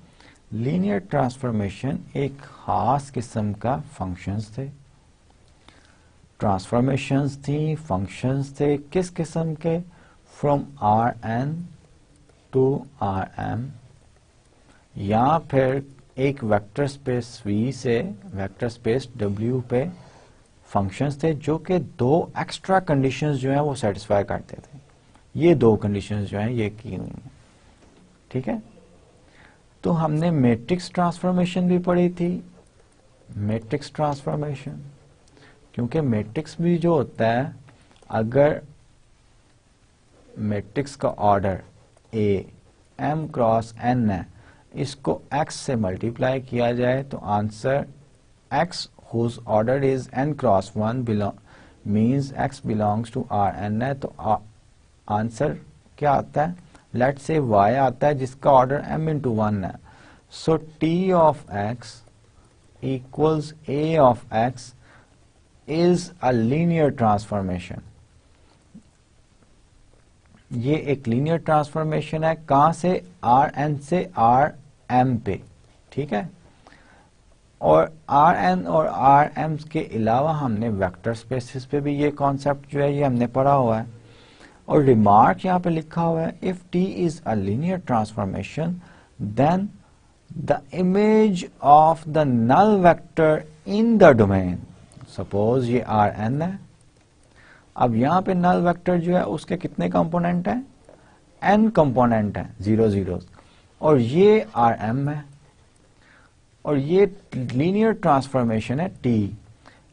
Speaker 1: लीनियर ट्रांसफॉर्मेशन एक खास किस्म का फंक्शंस थे, ट्रांसफॉर्मेशंस थी, फंक्शंस थे, किस किस्म के, फ्रॉम Rn टू Rm, या फिर एक वेक्टर स्पेस V से वेक्टर स्पेस W पे फंक्शंस थे जो कि दो एक्स्ट्रा कंडीशंस जो हैं वो सेटिस्फाई करते थे। ये दो कंडीशंस जो हैं ये की हुई हैं। ठीक है, तो हमने मैट्रिक्स ट्रांसफॉर्मेशन भी पढ़ी थी, मैट्रिक्स ट्रांसफॉर्मेशन, क्योंकि मैट्रिक्स भी जो होता है, अगर मैट्रिक्स का order A m cross n है, इसको x से मल्टीप्लाई किया जाए तो answer x whose order is n cross 1 means x belongs to Rn है, तो आंसर क्या आता है, लेट्स से y आता है जिसका ऑर्डर m into 1 है। सो t of x equals a of x is a linear transformation। ये एक लीनियर ट्रांसफॉर्मेशन है, कहां से, Rn से Rm पे। ठीक है, और आर एन और आर एम के अलावा हमने वेक्टर स्पेसिस पे भी ये कॉन्सेप्ट जो है ये हमने पढ़ा हुआ है। और रिमार्क यहाँ पे लिखा हुआ है, if T is a linear transformation then the image of the null vector in the domain, suppose ये आर एन है, अब यहाँ पे नल वेक्टर जो है उसके कितने कंपोनेंट हैं, एन कंपोनेंट है, 0 0, और ये आर एम है और ये लीनियर ट्रांसफॉर्मेशन है टी।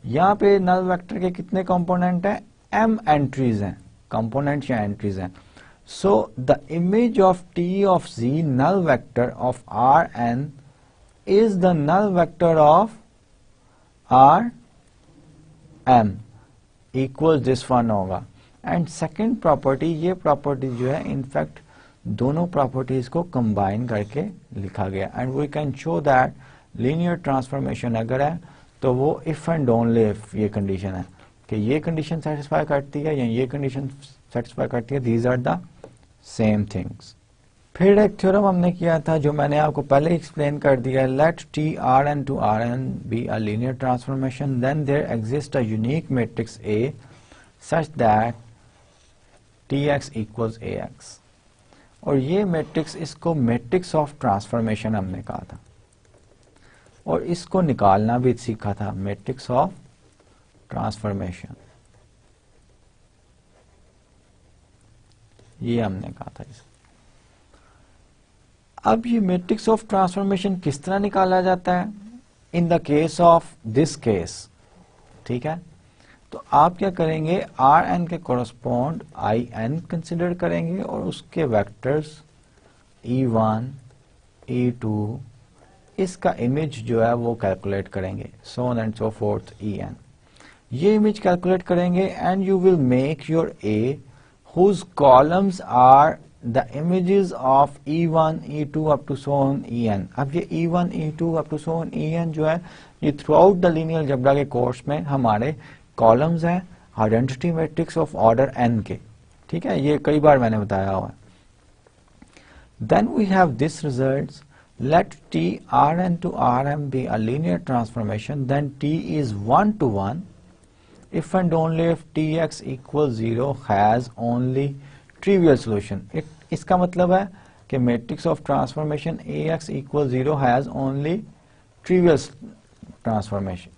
Speaker 1: यहाँ पे नल वेक्टर के कितने कंपोनेंट हैं, एम एंट्रीज हैं, कंपोनेंट या एंट्रीज हैं। So the image of T of G null vector of R n is the null vector of R m equal this one होगा। एंड सेकेंड प्रॉपर्टी, ये property जो है in fact दोनों properties को combine करके लिखा गया। And we can show that linear transformation अगर है तो वो इफ एंड ओनली इफ ये कंडीशन है कि ये कंडीशन सेटिस्फाई करती है या ये कंडीशन सेटिस्फाई करती है, these are the same things. फिर एक थ्योरम हमने किया था जो मैंने आपको पहले एक्सप्लेन कर दिया, let T R N to R N be a linear transformation then there exist a unique matrix A such that T x equals A x. और ये मैट्रिक्स, इसको मैट्रिक्स ऑफ ट्रांसफॉर्मेशन हमने कहा था और इसको निकालना भी सीखा था, मैट्रिक्स ऑफ ट्रांसफॉर्मेशन, ये हमने कहा था इसको। अब ये मैट्रिक्स ऑफ ट्रांसफॉर्मेशन किस तरह निकाला जाता है in the case of this case, ठीक है। तो आप क्या करेंगे, आर एन के कोरस्पॉन्ड आई एन कंसिडर करेंगे और उसके वेक्टर्स E1, E2, इसका इमेज जो है वो कैलकुलेट करेंगे, so on and so forth En। ये इमेज कैलकुलेट करेंगे and you will make your A whose columns are the images of E1, E2 up to so on En। अब ये E1, E2 up to so on En जो है ये throughout the linear algebra के course में हमारे columns हैं identity matrix of order n के, ठीक है, ये कई बार मैंने बताया हुआ है। Then we have this results, let T Rn to Rm be a linear transformation, then T is 1 to 1 if and only if Tx equals 0 has only trivial solution। इसका मतलब है कि matrix of transformation Ax equals 0 has only trivial transformation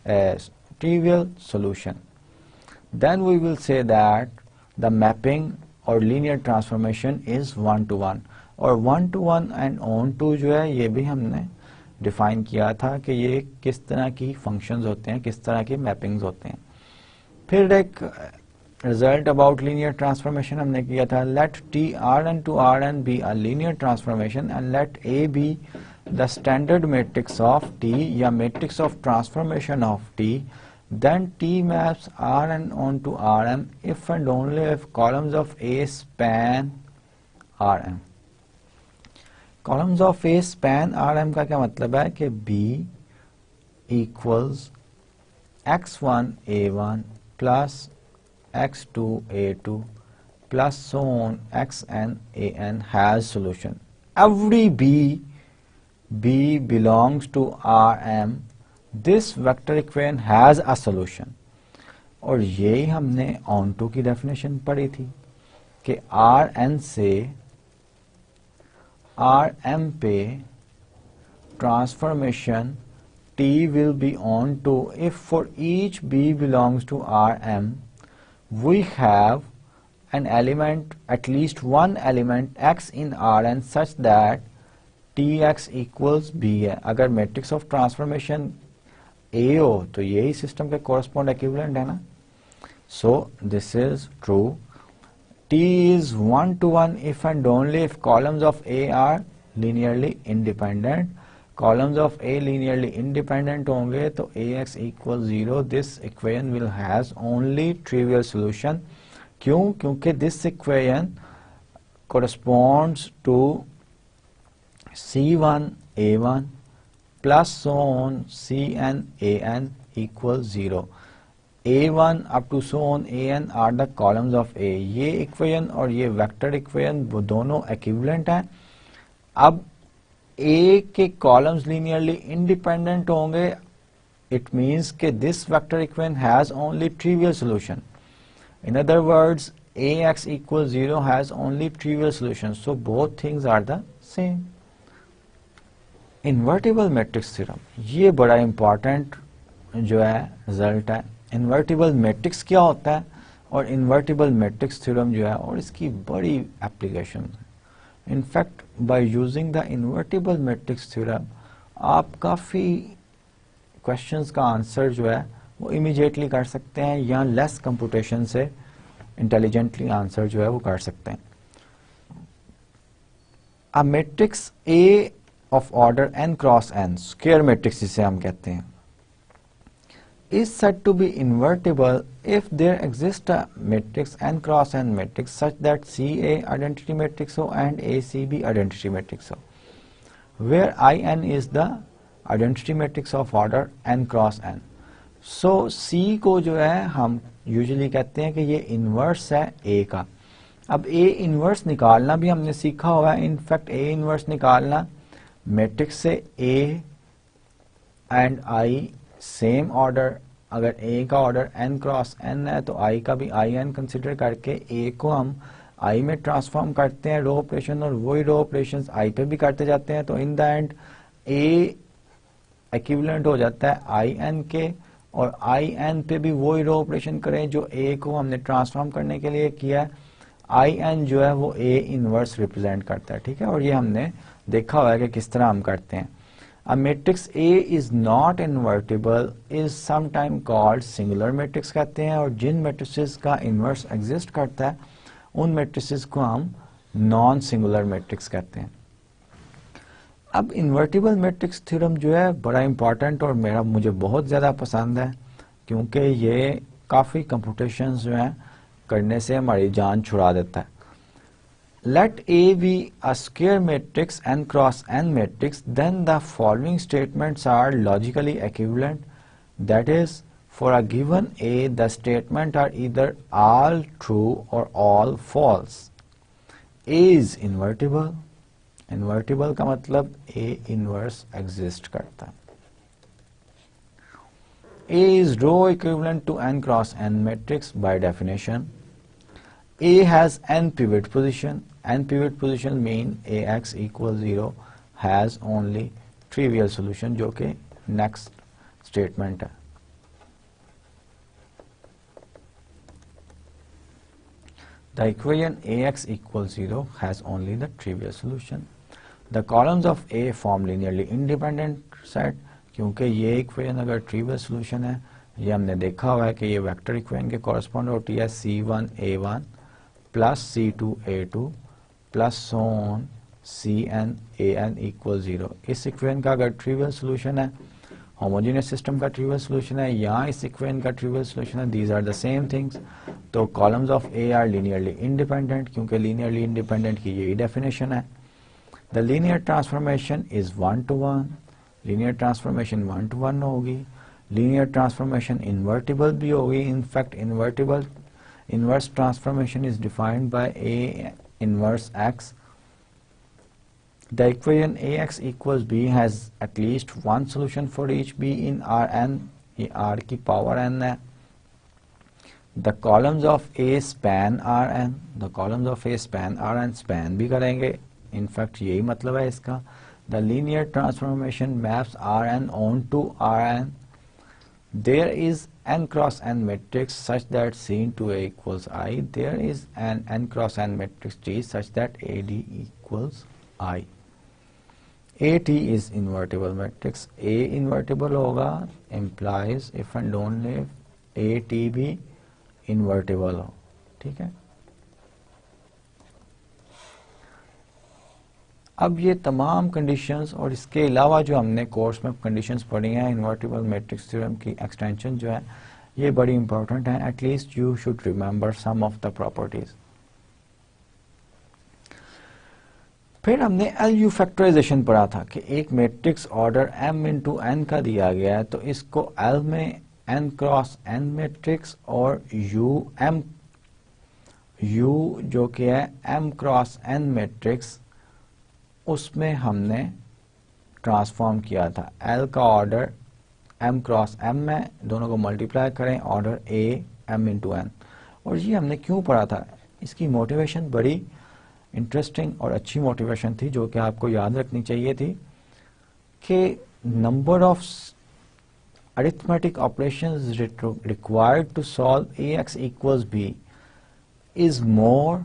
Speaker 1: trivial solution। Then we will say that the mapping or linear transformation is 1 to 1। और 1 to 1 and on to जो है ये भी हमने डिफाइन किया था कि ये किस तरह की फंक्शंस होते हैं, किस तरह की मैपिंग्स होते हैं। फिर एक रिजल्ट अबाउट लीनियर ट्रांसफॉर्मेशन हमने किया था, let T R N to R N be a linear transformation and let A be the standard matrix of T या matrix of transformation of T, then T maps Rn onto Rm if and only if columns of A span Rm। columns of A span Rm का क्या मतलब है कि B equals x1 A1 plus x2 A2 plus so on xn An has solution। every B belongs to Rm, this vector equation has a solution। और यही हमने on to की definition पढ़ी थी कि आर एन से आर एम पे transformation T will be onto if for each B belongs to R m we have an element, at least one element x in Rn such that Tx equals B है। अगर matrix of transformation A हो तो यही system के correspond equivalent है ना। सो this is true, T is 1 to 1 if and only if columns of A are linearly independent। columns of A linearly independent होंगे तो Ax equals 0, this equation will has only trivial solution। क्यों? क्योंकि this equation corresponds to C1 A1 plus so on Cn An equals 0। A1 up to so on An are the columns of A। ये equation और ये vector equation वो दोनों equivalent हैं। अब A के कॉलम्स लीनियरली इंडिपेंडेंट होंगे it means कि this vector equation has only trivial solution. In other words, ax equals 0 has only trivial solution. So both things are the same. Invertible matrix theorem, ये बड़ा important जो है result है. Invertible matrix क्या होता है और इन्वर्टिबल मैट्रिक्स थ्योरम जो है और इसकी बड़ी एप्लीकेशन है. In fact by using the invertible matrix theorem आप काफ़ी क्वेश्चंस का आंसर जो है वो इमीडिएटली कर सकते हैं या लेस कंप्यूटेशन से इंटेलिजेंटली आंसर जो है वो कर सकते हैं. अ matrix A of order n cross n, square matrix जिसे हम कहते हैं, is said to be invertible if there exists a matrix n cross n matrix such that CA identity matrix हो and ACB identity matrix हो, where IN is the identity matrix of order n cross n. So C को जो है हम usually कहते हैं कि ये इनवर्स है A का. अब A इनवर्स निकालना भी हमने सीखा हुआ है. इनफैक्ट A इनवर्स निकालना मैट्रिक्स से A and I same order, अगर A का ऑर्डर n क्रॉस n है तो I का भी IN कंसिडर करके A को हम I में ट्रांसफॉर्म करते हैं रो ऑपरेशन, और वही रो ऑपरेशंस I पे भी करते जाते हैं. तो in the end A equivalent हो जाता है IN के, और IN पे भी वही रो ऑपरेशन करें जो A को हमने ट्रांसफॉर्म करने के लिए किया है. IN जो है वो A इनवर्स रिप्रेजेंट करता है. ठीक है, और ये हमने देखा हुआ है कि किस तरह हम करते हैं. A matrix A is not invertible is sometime called singular matrix कहते हैं, और जिन मैट्रिसेस का इनवर्स एग्जिस्ट करता है उन मैट्रिसेस को हम नॉन सिंगुलर मैट्रिक्स कहते हैं. अब इन्वर्टिबल मैट्रिक्स थ्योरम जो है बड़ा इंपॉर्टेंट और मुझे बहुत ज़्यादा पसंद है, क्योंकि ये काफ़ी कंप्यूटेशंस जो हैं करने से हमारी जान छुड़ा देता है. Let A be a square matrix n cross n matrix, then the following statements are logically equivalent. That is, for a given A, the statements are either all true or all false. A is invertible. Invertible का मतलब A inverse exist करता है. A is row equivalent to n cross n matrix by definition. A has n pivot position. N pivot position mean AX equals 0 has only trivial solution, जो कि next statement है. The equation AX equals 0 has only the trivial solution. The columns of A form linearly independent set, क्योंकि ये equation अगर trivial solution है, ये हमने देखा हुआ है कि ये वेक्टर इक्वेशन के कॉरस्पॉन्ड होती है C1A1 plus C2A2 plus so on CnAn equal 0. इस इक्वेशन का अगर ट्रिवियल सोल्यूशन है, होमोजेनियस सिस्टम का ट्रिवियल सोल्यूशन है, या इस इक्वेशन का ट्रिवियल सोल्यूशन है, these are the same things. तो columns of A are linearly independent, क्योंकि लीनियरली इंडिपेंडेंट की यही डेफिनेशन है. The linear transformation is 1 to 1. Linear transformation 1 to 1 होगी. लीनियर ट्रांसफॉर्मेशन इन्वर्टिबल भी होगी. In fact invertible inverse transformation is defined by A inverse X. The equation AX equals B has at least one solution for each B in Rn. ये R की power n है. The columns of A span Rn. The columns of A span Rn, span भी करेंगे. In fact यही मतलब है इसका. The linear transformation maps Rn onto Rn. There is n cross n matrix such that C into A equals I. There is an n cross n matrix T such that AD equals I. AT is invertible matrix. A invertible होगा implies if and only if AT भी invertible हो. ठीक है. अब ये तमाम conditions और इसके अलावा जो हमने कोर्स में कंडीशंस पढ़ी हैं इन्वर्टिबल मैट्रिक्स थ्योरम की एक्सटेंशन जो है ये बड़ी इंपॉर्टेंट है. At least you should remember some of the properties. फिर हमने एलयू फैक्टराइजेशन पढ़ा था कि एक matrix order m into n का दिया गया है, तो इसको L में n क्रॉस n मैट्रिक्स और U जो कि है m क्रॉस n मैट्रिक्स, उसमें हमने ट्रांसफॉर्म किया था. L का ऑर्डर m क्रॉस m है, दोनों को मल्टीप्लाई करें, order a m into n। और ये हमने क्यों पढ़ा था, इसकी मोटिवेशन बड़ी इंटरेस्टिंग और अच्छी मोटिवेशन थी जो कि आपको याद रखनी चाहिए थी कि number of arithmetic operations required to solve ax equals b is more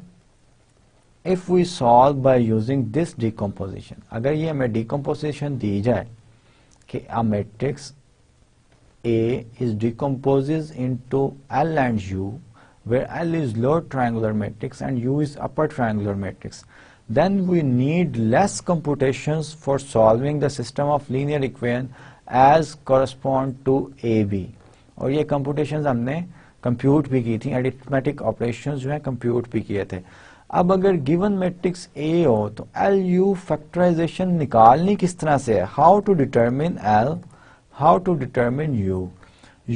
Speaker 1: if we solve by using this decomposition। अगर ये हमें decomposition दी जाए कि a matrix A is decomposes into L and U, where L is lower triangular matrix and U is upper triangular matrix, then we need less computations for solving the system of linear equation as correspond to AB। और ये computations हमने compute भी की थी, arithmetic operations जो है compute भी किए थे। अब अगर given matrix A हो तो LU factorization निकालनी किस तरह से है, how to determine L, how to determine U।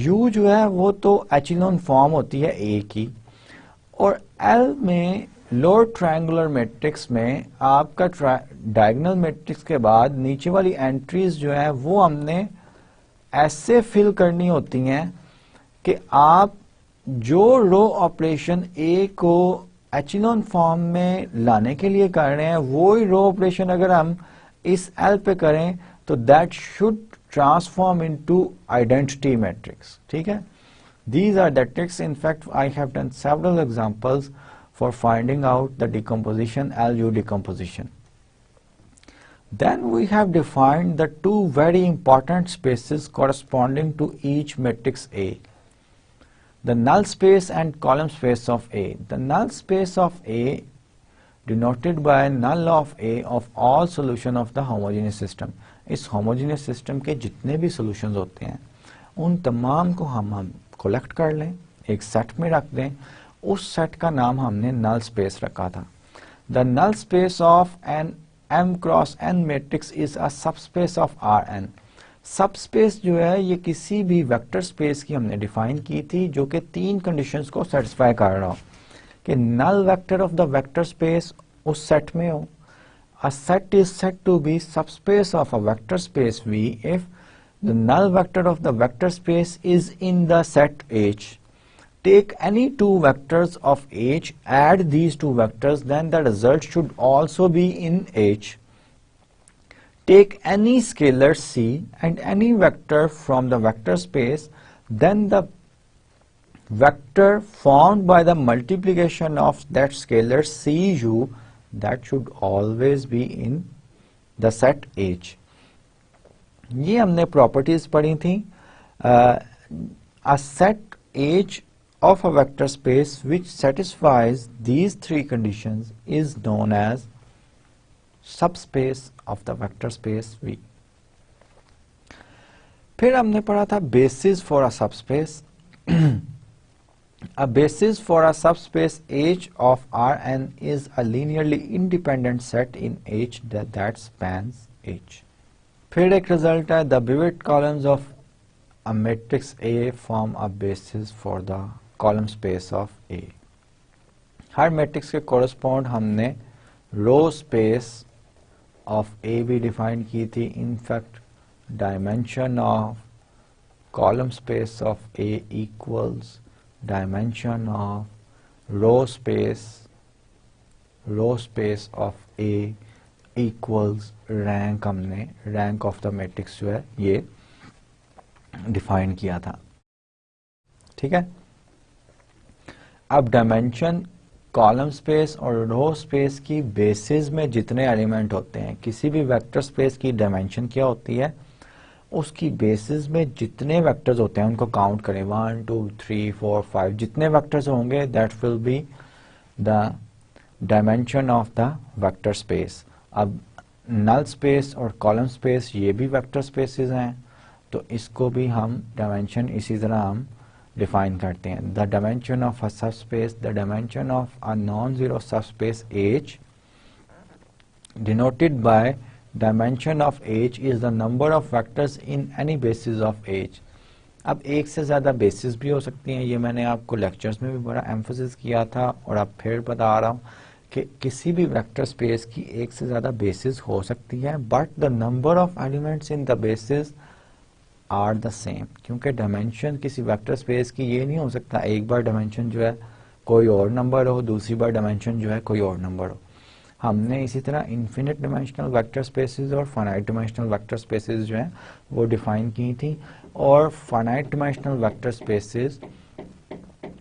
Speaker 1: U जो है वो तो echelon form होती है A की, और L में लोअर ट्रायंगुलर मैट्रिक्स में आपका डायगोनल मैट्रिक्स के बाद नीचे वाली एंट्रीज जो है वो हमने ऐसे फिल करनी होती हैं कि आप जो रो ऑपरेशन ए को एचेलॉन फॉर्म में लाने के लिए कर रहे हैं वो ही रो ऑपरेशन अगर हम इस एल पे करें तो that should transform into identity matrix. ठीक है, these are the tricks। in fact I have done several examples for finding out the decomposition, LU decomposition। Then we have defined the two very important spaces corresponding to each matrix A, the null space and column space of A। The null space of A denoted by null of A of all solution of the homogeneous system। इस homogeneous system के जितने भी solutions होते हैं उन तमाम को हम कलेक्ट कर लें, एक सेट में रख दें, उस सेट का नाम हमने नल स्पेस रखा था। The null space of an m cross n matrix is a subspace of Rn। Subspace जो है ये किसी भी वेक्टर स्पेस की हमने डिफाइन की थी जो कि तीन कंडीशंस को सेटिस्फाई कर रहा हो कि null vector of the vector space उस सेट में हो। A set is said to be subspace of a vector space V if the null vector of the vector space is in the set H। Take any two vectors of H, add these two vectors, then the result should also be in H। Take any scalar C and any vector from the vector space, then the vector formed by the multiplication of that scalar CU, that should always be in the set H। ये हमने properties पढ़ी थी। A set H of a vector space which satisfies these three conditions is known as subspace of the vector space V। फिर हमने पढ़ा था basis for a subspace। A basis for a subspace H of Rn is a linearly independent set in H that spans H। फिर एक result है the pivot columns of a matrix A form a basis for the column space of A. हर matrix के correspond हमने row space of A भी define की थी। In fact dimension of column space of A equals dimension of row space of A equals rank, हमने rank of the matrix जो है ये डिफाइन किया था। ठीक है, अब डायमेंशन कॉलम स्पेस और रो स्पेस की बेसिस में जितने एलिमेंट होते हैं, किसी भी वेक्टर स्पेस की डायमेंशन क्या होती है, उसकी बेसिस में जितने वेक्टर्स होते हैं उनको काउंट करें, 1 2 3 4 5 जितने वेक्टर्स होंगे that will be the dimension of the vector space. अब नल स्पेस और कॉलम स्पेस ये भी वेक्टर स्पेसेस हैं तो इसको भी हम डायमेंशन इसी तरह हम डिफाइन करते हैं। The dimension of a subspace, the dimension of a non zero subspace H denoted by dimension of H is the number of vectors in any basis of H। अब एक से ज्यादा बेसिस भी हो सकती हैं, ये मैंने आपको लेक्चर्स में भी बड़ा एम्फोसिस किया था और अब फिर बता रहा हूँ कि किसी भी वेक्टर स्पेस की एक से ज्यादा बेसिस हो सकती है, but the number of elements in the basis are the same, क्योंकि डायमेंशन किसी वेक्टर स्पेस की ये नहीं हो सकता एक बार डायमेंशन जो है कोई और नंबर हो, दूसरी बार डायमेंशन जो है कोई और नंबर हो। हमने इसी तरह इन्फिनिट डायमेंशनल वेक्टर स्पेसेस और फाइनाइट डायमेंशनल वेक्टर स्पेसेस जो हैं वो डिफाइन की थी। और फाइनाइट डायमेंशनल वेक्टर स्पेसेस,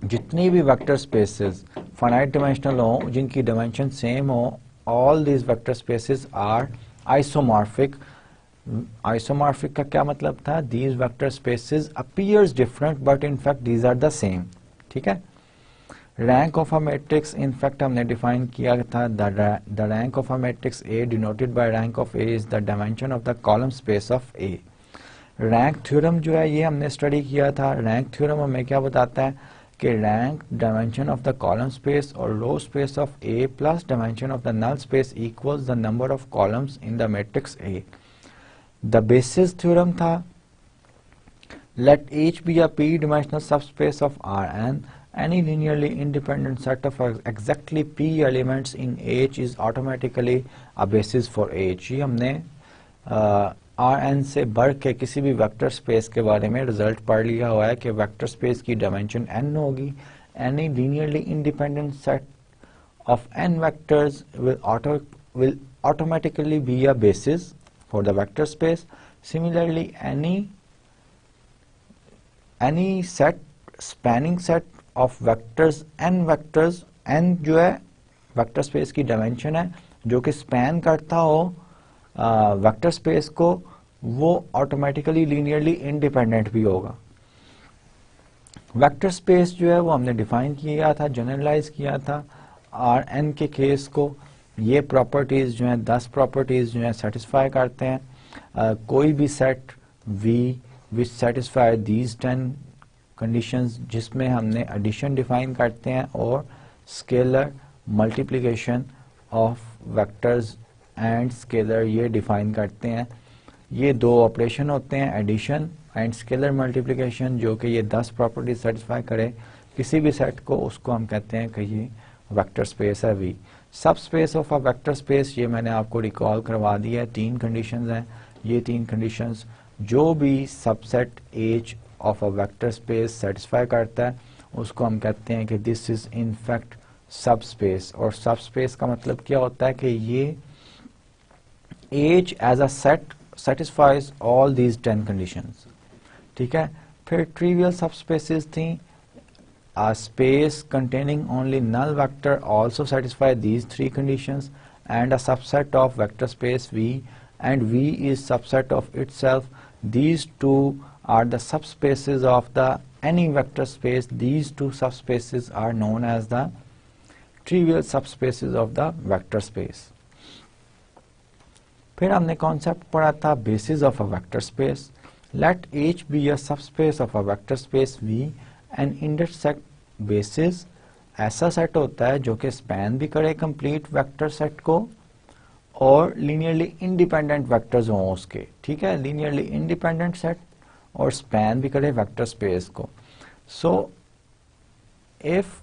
Speaker 1: जितनी भी वेक्टर स्पेसेस फाइनाइट डायमेंशनल हो जिनकी डायमेंशन सेम हो, all these vector spaces are isomorphic. Isomorphic का क्या मतलब था? These vector spaces appears different but in fact these are the same. ठीक है। Rank of a matrix in fact हमने डिफाइन किया था, the rank of a matrix A denoted by rank of A is the dimension of the column space of A. Rank theorem जो है ये हमने study किया था। रैंक थ्योरम हमें क्या बताता है कि rank dimension of the column space और row space of A plus dimension of the null space equals the number of columns in the matrix A. The basis theorem था, let H be a p-dimensional subspace of Rn. Any linearly independent set of exactly p elements in H is automatically a basis for H। ये हमने Rn से बढ़ के किसी भी vector space के बारे में रिजल्ट पढ़ लिया हुआ है कि वेक्टर स्पेस की डायमेंशन n होगी। Any linearly independent set of n vectors will automatically be a basis for the vector space. Similarly, any set spanning set of vectors n vectors, n जो है vector space की dimension है जो कि span करता हो vector space को, वो ऑटोमेटिकली लीनियरली इंडिपेंडेंट भी होगा। वेक्टर स्पेस जो है वो हमने डिफाइन किया था, जनरलाइज किया था आर एन के केस को। ये प्रॉपर्टीज जो हैं 10 प्रॉपर्टीज जो हैं सेटिस्फाई करते हैं। कोई भी set V which satisfy these 10 conditions, जिसमें हमने addition define करते हैं और scalar multiplication of vectors and scalar ये define करते हैं। ये दो ऑपरेशन होते हैं, addition and scalar multiplication, जो कि ये 10 properties satisfy करे किसी भी सेट को, उसको हम कहते हैं कि ये वेक्टर स्पेस है V। सब space of a vector space ये मैंने आपको रिकॉल करवा दिया है। 3 कंडीशंस हैं। ये 3 कंडीशंस जो भी subset H of a vector space satisfy करता है उसको हम कहते हैं कि दिस इज इन फैक्ट सब स्पेस। और सब स्पेस का मतलब क्या होता है कि ये H as a set satisfies all these 10 conditions. ठीक है। फिर ट्रिवियल सब स्पेसेस थी। A space containing only null vector also satisfy these 3 conditions, and a subset of vector space V, and V is subset of itself. These two are the subspaces of the any vector space. These two subspaces are known as the trivial subspaces of the vector space. फिर हमने concept पढ़ा था basis of a vector space. Let H be a subspace of a vector space V and intersect basis ऐसा set होता है जो कि span भी करे कंप्लीट वेक्टर सेट को और लीनियरली इंडिपेंडेंट वेक्टर्स हों उसके। ठीक है। लीनियरली इंडिपेंडेंट सेट और स्पैन भी करे वेक्टर स्पेस को। So if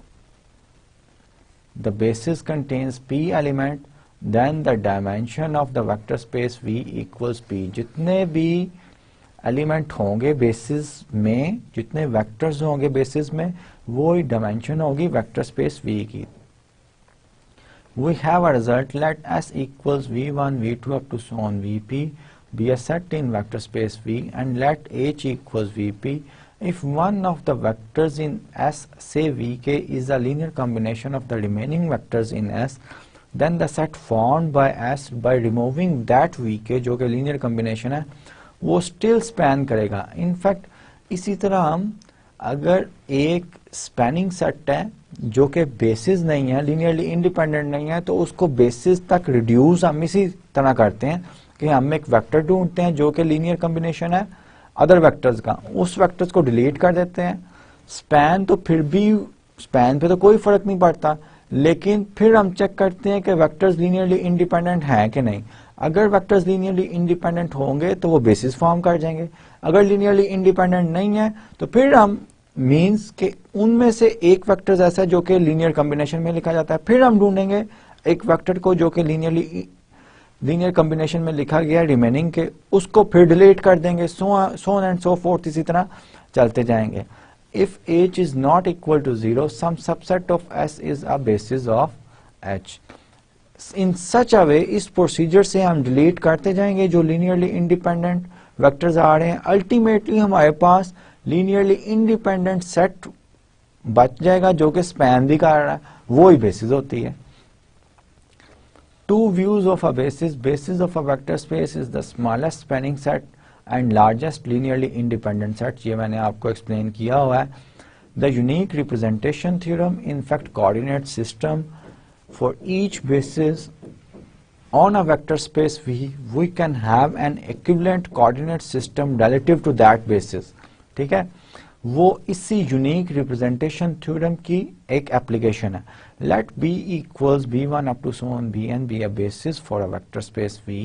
Speaker 1: the basis contains p element then the dimension of the vector space V equals p। जितने भी एलिमेंट होंगे बेसिस में, जितने वेक्टर्स होंगे बेसिस में, वो ही डायमेंशन होगी वेक्टर स्पेस V की। We have a result, let S equals V1, V2 up to so on Vp be a set in vector space V, and let H equals Vp. If one of the vectors in S, say Vk, is a linear combination of the remaining vectors in S, then the set formed by S by removing that Vk जो कि linear combination है वो still span करेगा। In fact इसी तरह हम अगर एक स्पैनिंग सेट है जो कि बेसिस नहीं है, लीनियरली इंडिपेंडेंट नहीं है, तो उसको बेसिस तक रिड्यूस हम इसी तरह करते हैं कि हम एक वेक्टर ढूंढते हैं जो कि लीनियर कॉम्बिनेशन है अदर वेक्टर्स का, उस वेक्टर्स को डिलीट कर देते हैं। स्पैन तो फिर भी, स्पैन पे तो कोई फर्क नहीं पड़ता, लेकिन फिर हम चेक करते हैं कि वेक्टर्स लीनियरली इंडिपेंडेंट हैं कि नहीं। अगर वेक्टर्स लीनियरली इंडिपेंडेंट होंगे तो वो बेसिस फॉर्म कर जाएंगे, अगर लीनियरली इंडिपेंडेंट नहीं है तो फिर हम मींस के उनमें से एक वेक्टर ऐसा है जो कि लीनियर कॉम्बिनेशन में लिखा जाता है, फिर हम ढूंढेंगे एक वेक्टर को जो कि लीनियरली लीनियर कॉम्बिनेशन में लिखा गया रिमेनिंग के, उसको फिर डिलीट कर देंगे, so on and so forth, इसी तरह चलते जाएंगे. If h is not equal to 0, some subset of s is a basis of h. In such a way, इस प्रोसीजर से हम डिलीट करते जाएंगे जो लीनियरली इंडिपेंडेंट वेक्टर्स आ रहे हैं. अल्टीमेटली हमारे पास लीनियरली इंडिपेंडेंट सेट बच जाएगा जो कि स्पैन भी कर रहा है, वो ही बेसिस होती है. Two views of a basis. Basis of a vector space is the smallest spanning set and largest linearly independent set. ये मैंने आपको explain किया हुआ है. The unique representation theorem, in fact coordinate system for each basis on a vector space V, we can have an equivalent coordinate system relative to that basis. ठीक है, वो इसी यूनिक रिप्रेजेंटेशन थ्योरम की एक application है. Let B equals b1 up to so on bn be a basis for a vector space V,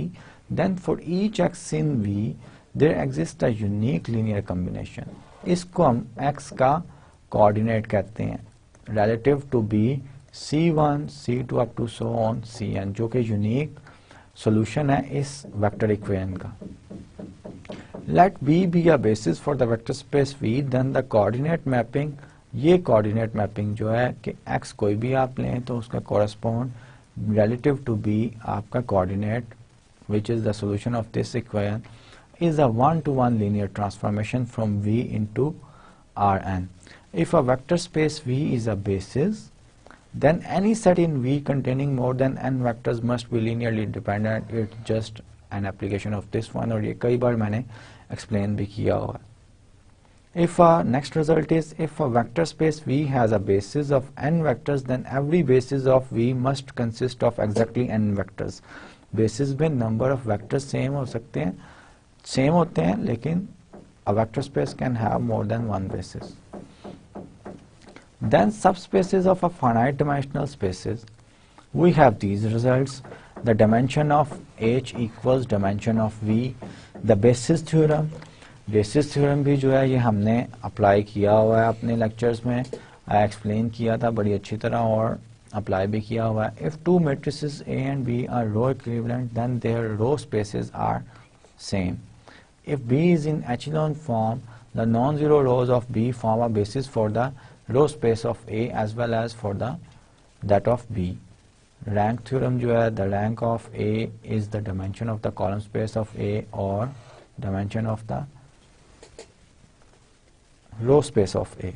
Speaker 1: then for each x in V there exists a unique linear combination. इसको हम x का coordinate कहते हैं relative to B c1 c2 up to so on cn, जो कि unique solution है इस vector equation का. Let B be a basis for the vector space V, then the coordinate mapping, ये coordinate mapping जो है कि x कोई भी आप लें तो उसका correspond relative to B आपका coordinate which is the solution of this equation is a one-to-one linear transformation from V into Rn. If a vector space V is a basis, then any set in V containing more than n vectors must be linearly independent. It's just an application of this one, और ये कई बार मैंने explain भी किया हुआ है. If next result is if a vector space V has a basis of n vectors, then every basis of V must consist of exactly n vectors. Basis में number of vectors same हो सकते हैं, same होते हैं, लेकिन a vector space can have more than one basis. Then subspaces of a finite dimensional spaces, we have these results. The dimension of H equals dimension of V. The basis theorem, basis theorem भी जो है ये हमने apply किया हुआ है अपने lectures में, एक्सप्लेन किया था बड़ी अच्छी तरह और अप्लाई भी किया हुआ है. If two matrices A and B are row equivalent, then their row spaces are same. If B is in echelon form, the non-zero rows of B form a basis for the row space of A as well as for the that of B. Rank theorem जो है, the rank of A is the dimension of the column space of A or dimension of the row space of A.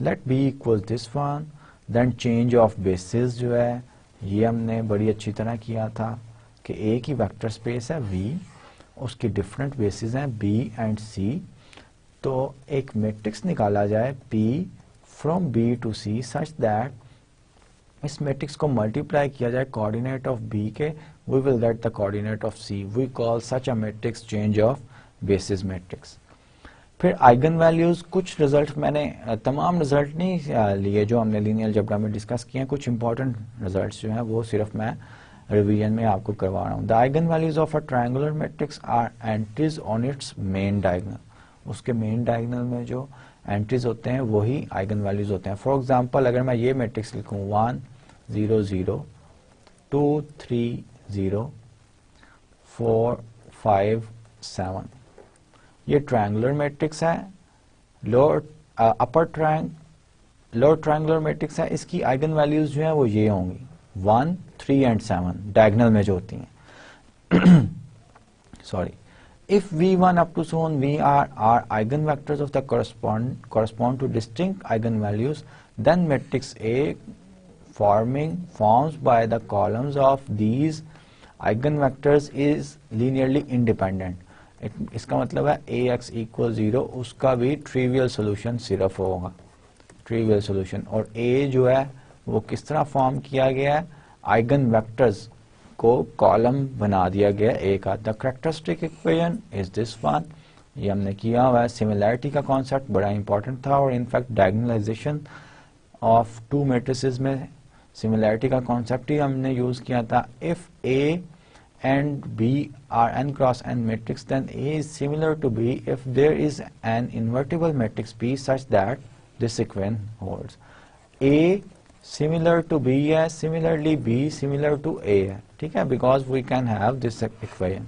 Speaker 1: Let B equals this one. Then change of basis जो है ये हमने बड़ी अच्छी तरह किया था कि A की वेक्टर स्पेस है V, उसकी डिफरेंट बेसिस हैं B एंड C, तो एक मैट्रिक्स निकाला जाए P from B to C such that इस मैट्रिक्स को मल्टीप्लाई किया जाए कोऑर्डिनेट ऑफ B के, we will get the coordinate of C. We call such a matrix change of basis matrix. फिर आइगन वैल्यूज, कुछ result मैंने तमाम result नहीं लिए जो हमने लीनियर अलजेब्रा में डिस्कस किए हैं, कुछ इंपॉर्टेंट रिजल्ट्स जो हैं वो सिर्फ मैं रिवीजन में आपको करवा रहा हूँ. The eigen values of a triangular matrix are entries on its main diagonal. उसके मेन डायगोनल में जो एंट्रीज होते हैं वही आइगन वैल्यूज होते हैं. फॉर एग्जांपल अगर मैं ये मैट्रिक्स लिखूँ 1 0 0 2 3 0 4 5 7, ये ट्रायंगुलर मैट्रिक्स है. लोअर ट्रायंगुलर मैट्रिक्स है. इसकी आइगन वैल्यूज जो है वो ये होंगी 1 3 एंड 7 डायगोनल में जो होती हैं. Sorry, if V1 up to so on VR are eigenvectors of the correspond to distinct eigenvalues, then matrix A forms by the columns of these eigenvectors is linearly independent. इसका मतलब है AX equal 0, उसका भी trivial solution सिर्फ होगा, trivial solution. और A जो है वो किस तरह फॉर्म किया गया है, आइगन वेक्टर्स को कॉलम बना दिया गया A का. The characteristic equation is this one, ये हमने किया हुआ है. सिमिलैरिटी का कॉन्सेप्ट बड़ा इंपॉर्टेंट था और इनफैक्ट डायगोनलाइजेशन ऑफ टू मैट्रिसेस में सिमिलैरिटी का कॉन्सेप्ट ही हमने यूज किया था. If A and B are n cross n matrix, then A is similar to B if there is an invertible matrix P such that this equation holds. A similar to B है, similarly B similar to A है, ठीक है, because we can have this equation.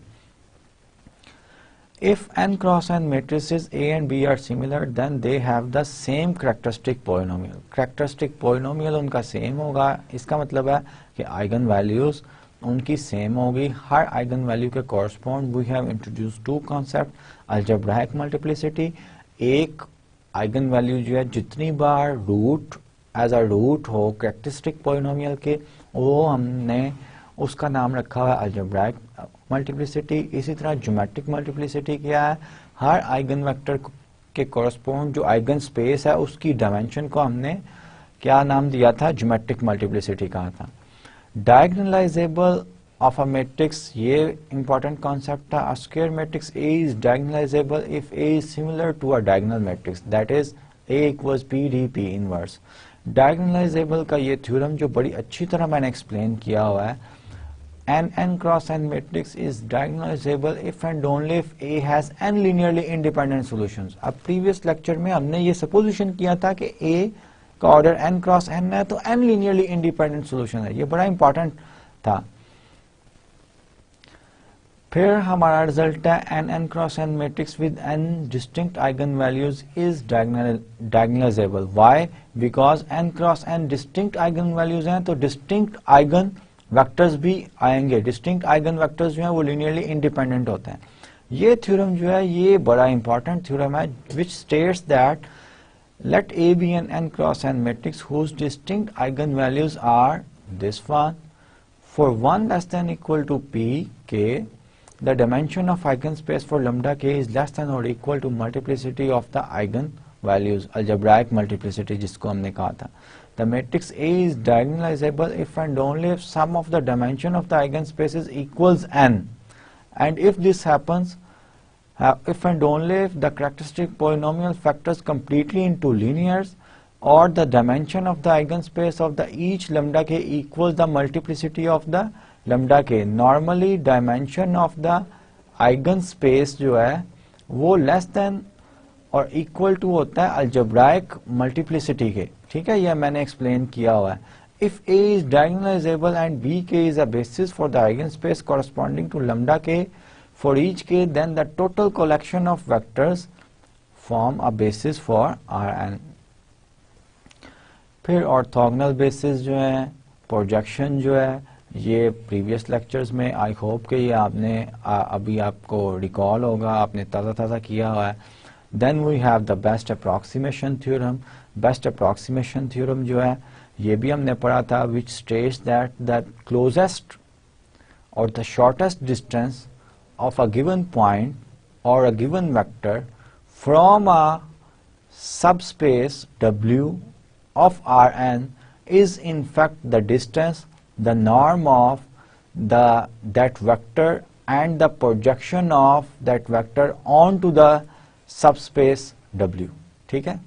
Speaker 1: If n cross n matrices A and B are similar, then they have the same characteristic polynomial. Characteristic polynomial उनका same होगा. इसका मतलब है कि eigen values उनकी सेम होगी. हर आइगन वैल्यू के correspond we have introduce two concept. Algebraic multiplicity, एक आइगन वैल्यू जो है जितनी बार रूट एज अ रूट हो कैरेक्टरिस्टिक पॉलिनोमियल के, वो हमने उसका नाम रखा हुआ है अलजेब्राइक मल्टीप्लिसिटी. इसी तरह ज्योमेट्रिक मल्टीप्लिसिटी क्या है, हर आइगन वेक्टर के कॉरस्पॉन्ड जो आइगन स्पेस है उसकी डायमेंशन को हमने क्या नाम दिया था, ज्योमेट्रिक मल्टीप्लिसिटी कहा था. डायगोनलाइजेबल ऑफ अ मैट्रिक्स, ये इंपॉर्टेंट कॉन्सेप्ट था. A square matrix A is diagonalizable if A is similar to a diagonal matrix, that is A equals P D P inverse. Diagonalizable का ये theorem जो बड़ी अच्छी तरह मैंने एक्सप्लेन किया हुआ है, n cross n matrix is diagonalizable if and only if A has n linearly independent solutions. अब प्रीवियस लेक्चर में हमने ये सपोजिशन किया था कि A का ऑर्डर n क्रॉस n है तो n linearly independent solution है. ये बड़ा इंपॉर्टेंट था. फिर हमारा रिजल्ट है n cross n matrix with n distinct eigen values is diagonalisable. Why? Because n cross n distinct eigen values हैं तो डिस्टिंक्ट आइगन वेक्टर्स भी आएंगे. डिस्टिंक्ट आइगन वेक्टर्स जो हैं वो लीनियरली इंडिपेंडेंट होते हैं. ये थ्योरम जो है ये बड़ा इंपॉर्टेंट थ्योरम है which states that let A be an n cross n matrix whose distinct eigen values are this one. For one less than equal to P K, the dimension of eigen space for lambda K is less than और equal to multiplicity of the eigen values, algebraic multiplicity जिसको हमने कहा था. The matrix A is diagonalizable if and only if sum of the dimension of the eigenspaces equals n, and if this happens, if and only if the characteristic polynomial factors completely into linears, or the dimension of the eigenspace of the each lambda k equals the multiplicity of the lambda k. Normally dimension of the eigenspace जो है वो less than और equal to होता है algebraic multiplicity के, ठीक है, यह मैंने एक्सप्लेन किया हुआ है. If A is diagonalisable and B K is a basis for the eigen space corresponding to lambda K for each K, then the total collection of vectors form a basis for R N. फिर orthogonal basis जो है, projection जो है, ये previous lectures में I hope कि ये आपने अभी आपको रिकॉल होगा, आपने ताज़ा किया हुआ है. Then we have the best approximation theorem. Best approximation theorem जो है ये भी हमने पढ़ा था, which states that the closest or the shortest distance of a given point or a given vector from a subspace W of Rn is in fact the distance, the norm of that vector and the projection of that vector onto the subspace W, ठीक है.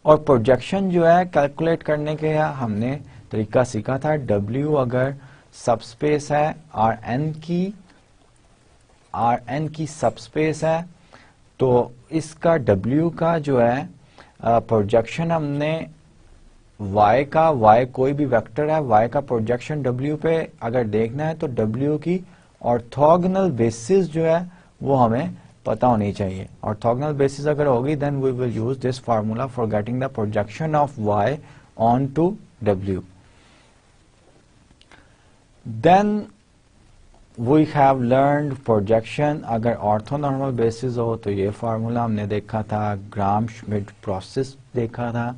Speaker 1: और projection जो है calculate करने के हमने तरीका सीखा था. W अगर सबस्पेस है Rn की सबस्पेस है तो इसका W का जो है प्रोजेक्शन हमने y कोई भी वेक्टर है, y का प्रोजेक्शन W पे अगर देखना है तो W की ऑर्थोगोनल बेसिस जो है वो हमें पता होनी चाहिए. ऑर्थोगोनल बेसिस अगर होगी then we will use this formula for getting the projection of y onto W. Then we have learned projection. अगर ऑर्थोनॉर्मल बेसिस हो तो ये फार्मूला हमने देखा था, ग्राम श्मिट प्रोसेस देखा था.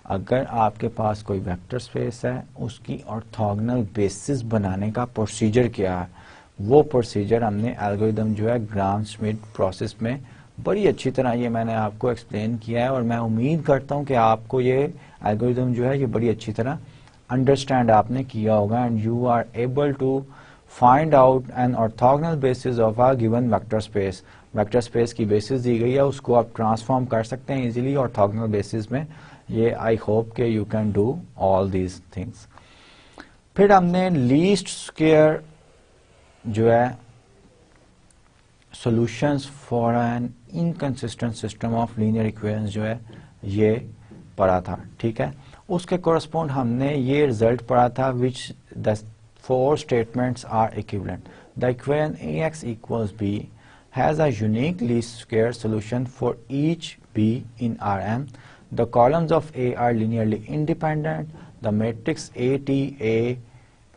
Speaker 1: अगर आपके पास कोई वेक्टर स्पेस है उसकी ऑर्थोगोनल बेसिस बनाने का प्रोसीजर क्या है, वो प्रोसीजर हमने एल्गोरिदम जो है ग्राम श्मिट प्रोसेस में बड़ी अच्छी तरह ये मैंने आपको एक्सप्लेन किया है. और मैं उम्मीद करता हूँ कि आपको ये एल्गोरिदम जो है ये बड़ी अच्छी तरह अंडरस्टैंड आपने किया होगा and you are able to find out an orthogonal basis of a given vector space. Vector space की बेसिस दी गई है उसको आप ट्रांसफॉर्म कर सकते हैं इजीली ऑर्थोगोनल बेसिस में. ये आई होप के you can do all these things. फिर हमने लीस्ट स्क्वायर जो है solutions for an inconsistent system of linear equations जो है ये पढ़ा था, ठीक है. उसके कोरस्पॉन्ड हमने ये रिजल्ट पढ़ा था which the 4 statements are equivalent. The equation ax equals b has a unique least square solution for each b in Rm. The columns of A are linearly independent. The matrix ATA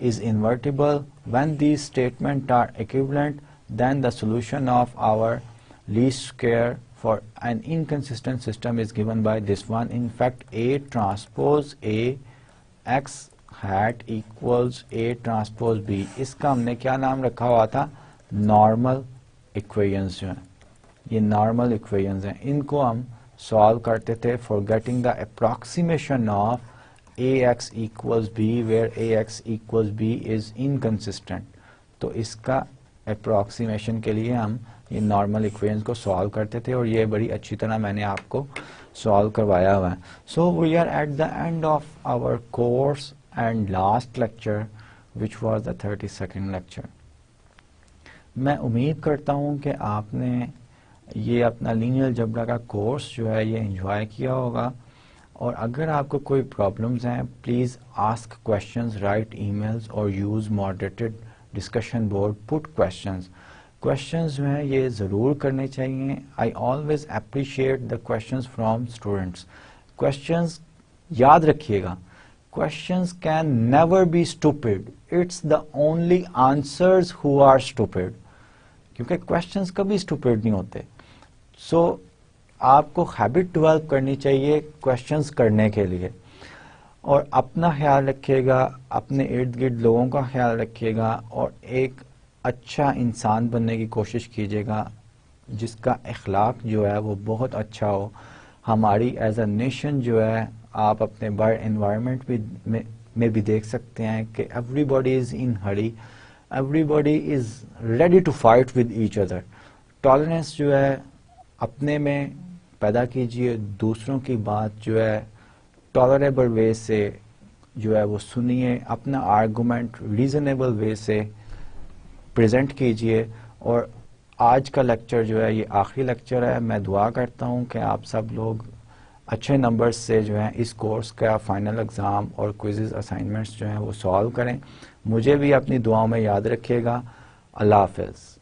Speaker 1: is invertible. When these statements are equivalent, then the solution of our least square for an inconsistent system is given by this one. In fact, A transpose A x hat equals A transpose B. इसका हमने क्या नाम रखा हुआ था? Normal equations जो हैं, ये नॉर्मल इक्वेशंस हैं, इनको हम सॉल्व करते थे for getting the approximation of ax equals b where ax equals b is inconsistent. तो इसका अप्रॉक्सीमेशन के लिए हम ये नॉर्मल इक्वेशंस को सॉल्व करते थे और ये बड़ी अच्छी तरह मैंने आपको सॉल्व करवाया हुआ है. So we are at the end of our course and last lecture which was the 32nd lecture. मैं उम्मीद करता हूँ कि आपने ये अपना लीनियर अलजेब्रा का कोर्स जो है ये एंजॉय किया होगा, और अगर आपको कोई प्रॉब्लम्स हैं please ask questions, write emails और use moderated discussion board, put questions जो हैं ये ज़रूर करने चाहिए. I always appreciate the questions from students. Questions याद रखिएगा, questions can never be stupid, it's the only answers who are stupid, क्योंकि क्वेश्चंस कभी स्टूपिड नहीं होते. सो आपको हैबिट डेवलप करनी चाहिए क्वेश्चंस करने के लिए, और अपना ख्याल रखिएगा, अपने इर्द गिर्द लोगों का ख्याल रखिएगा, और एक अच्छा इंसान बनने की कोशिश कीजिएगा जिसका अखलाक जो है वो बहुत अच्छा हो. हमारी एज अ नेशन जो है, आप अपने बड़े एनवायरनमेंट में भी देख सकते हैं कि everybody is in hurry, everybody is ready to fight with each other. Tolerance जो है अपने में पैदा कीजिए, दूसरों की बात जो है टॉलरेबल वे से जो है वो सुनिए, अपना आर्गुमेंट रीजनेबल वे से प्रेजेंट कीजिए. और आज का लेक्चर जो है ये आखिरी लेक्चर है. मैं दुआ करता हूँ कि आप सब लोग अच्छे नंबर्स से जो है इस कोर्स का फाइनल एग्ज़ाम और क्विज़ असाइनमेंट्स जो हैं वो सॉल्व करें. मुझे भी अपनी दुआओं में याद रखिएगा. अल्लाह हाफ़िज़.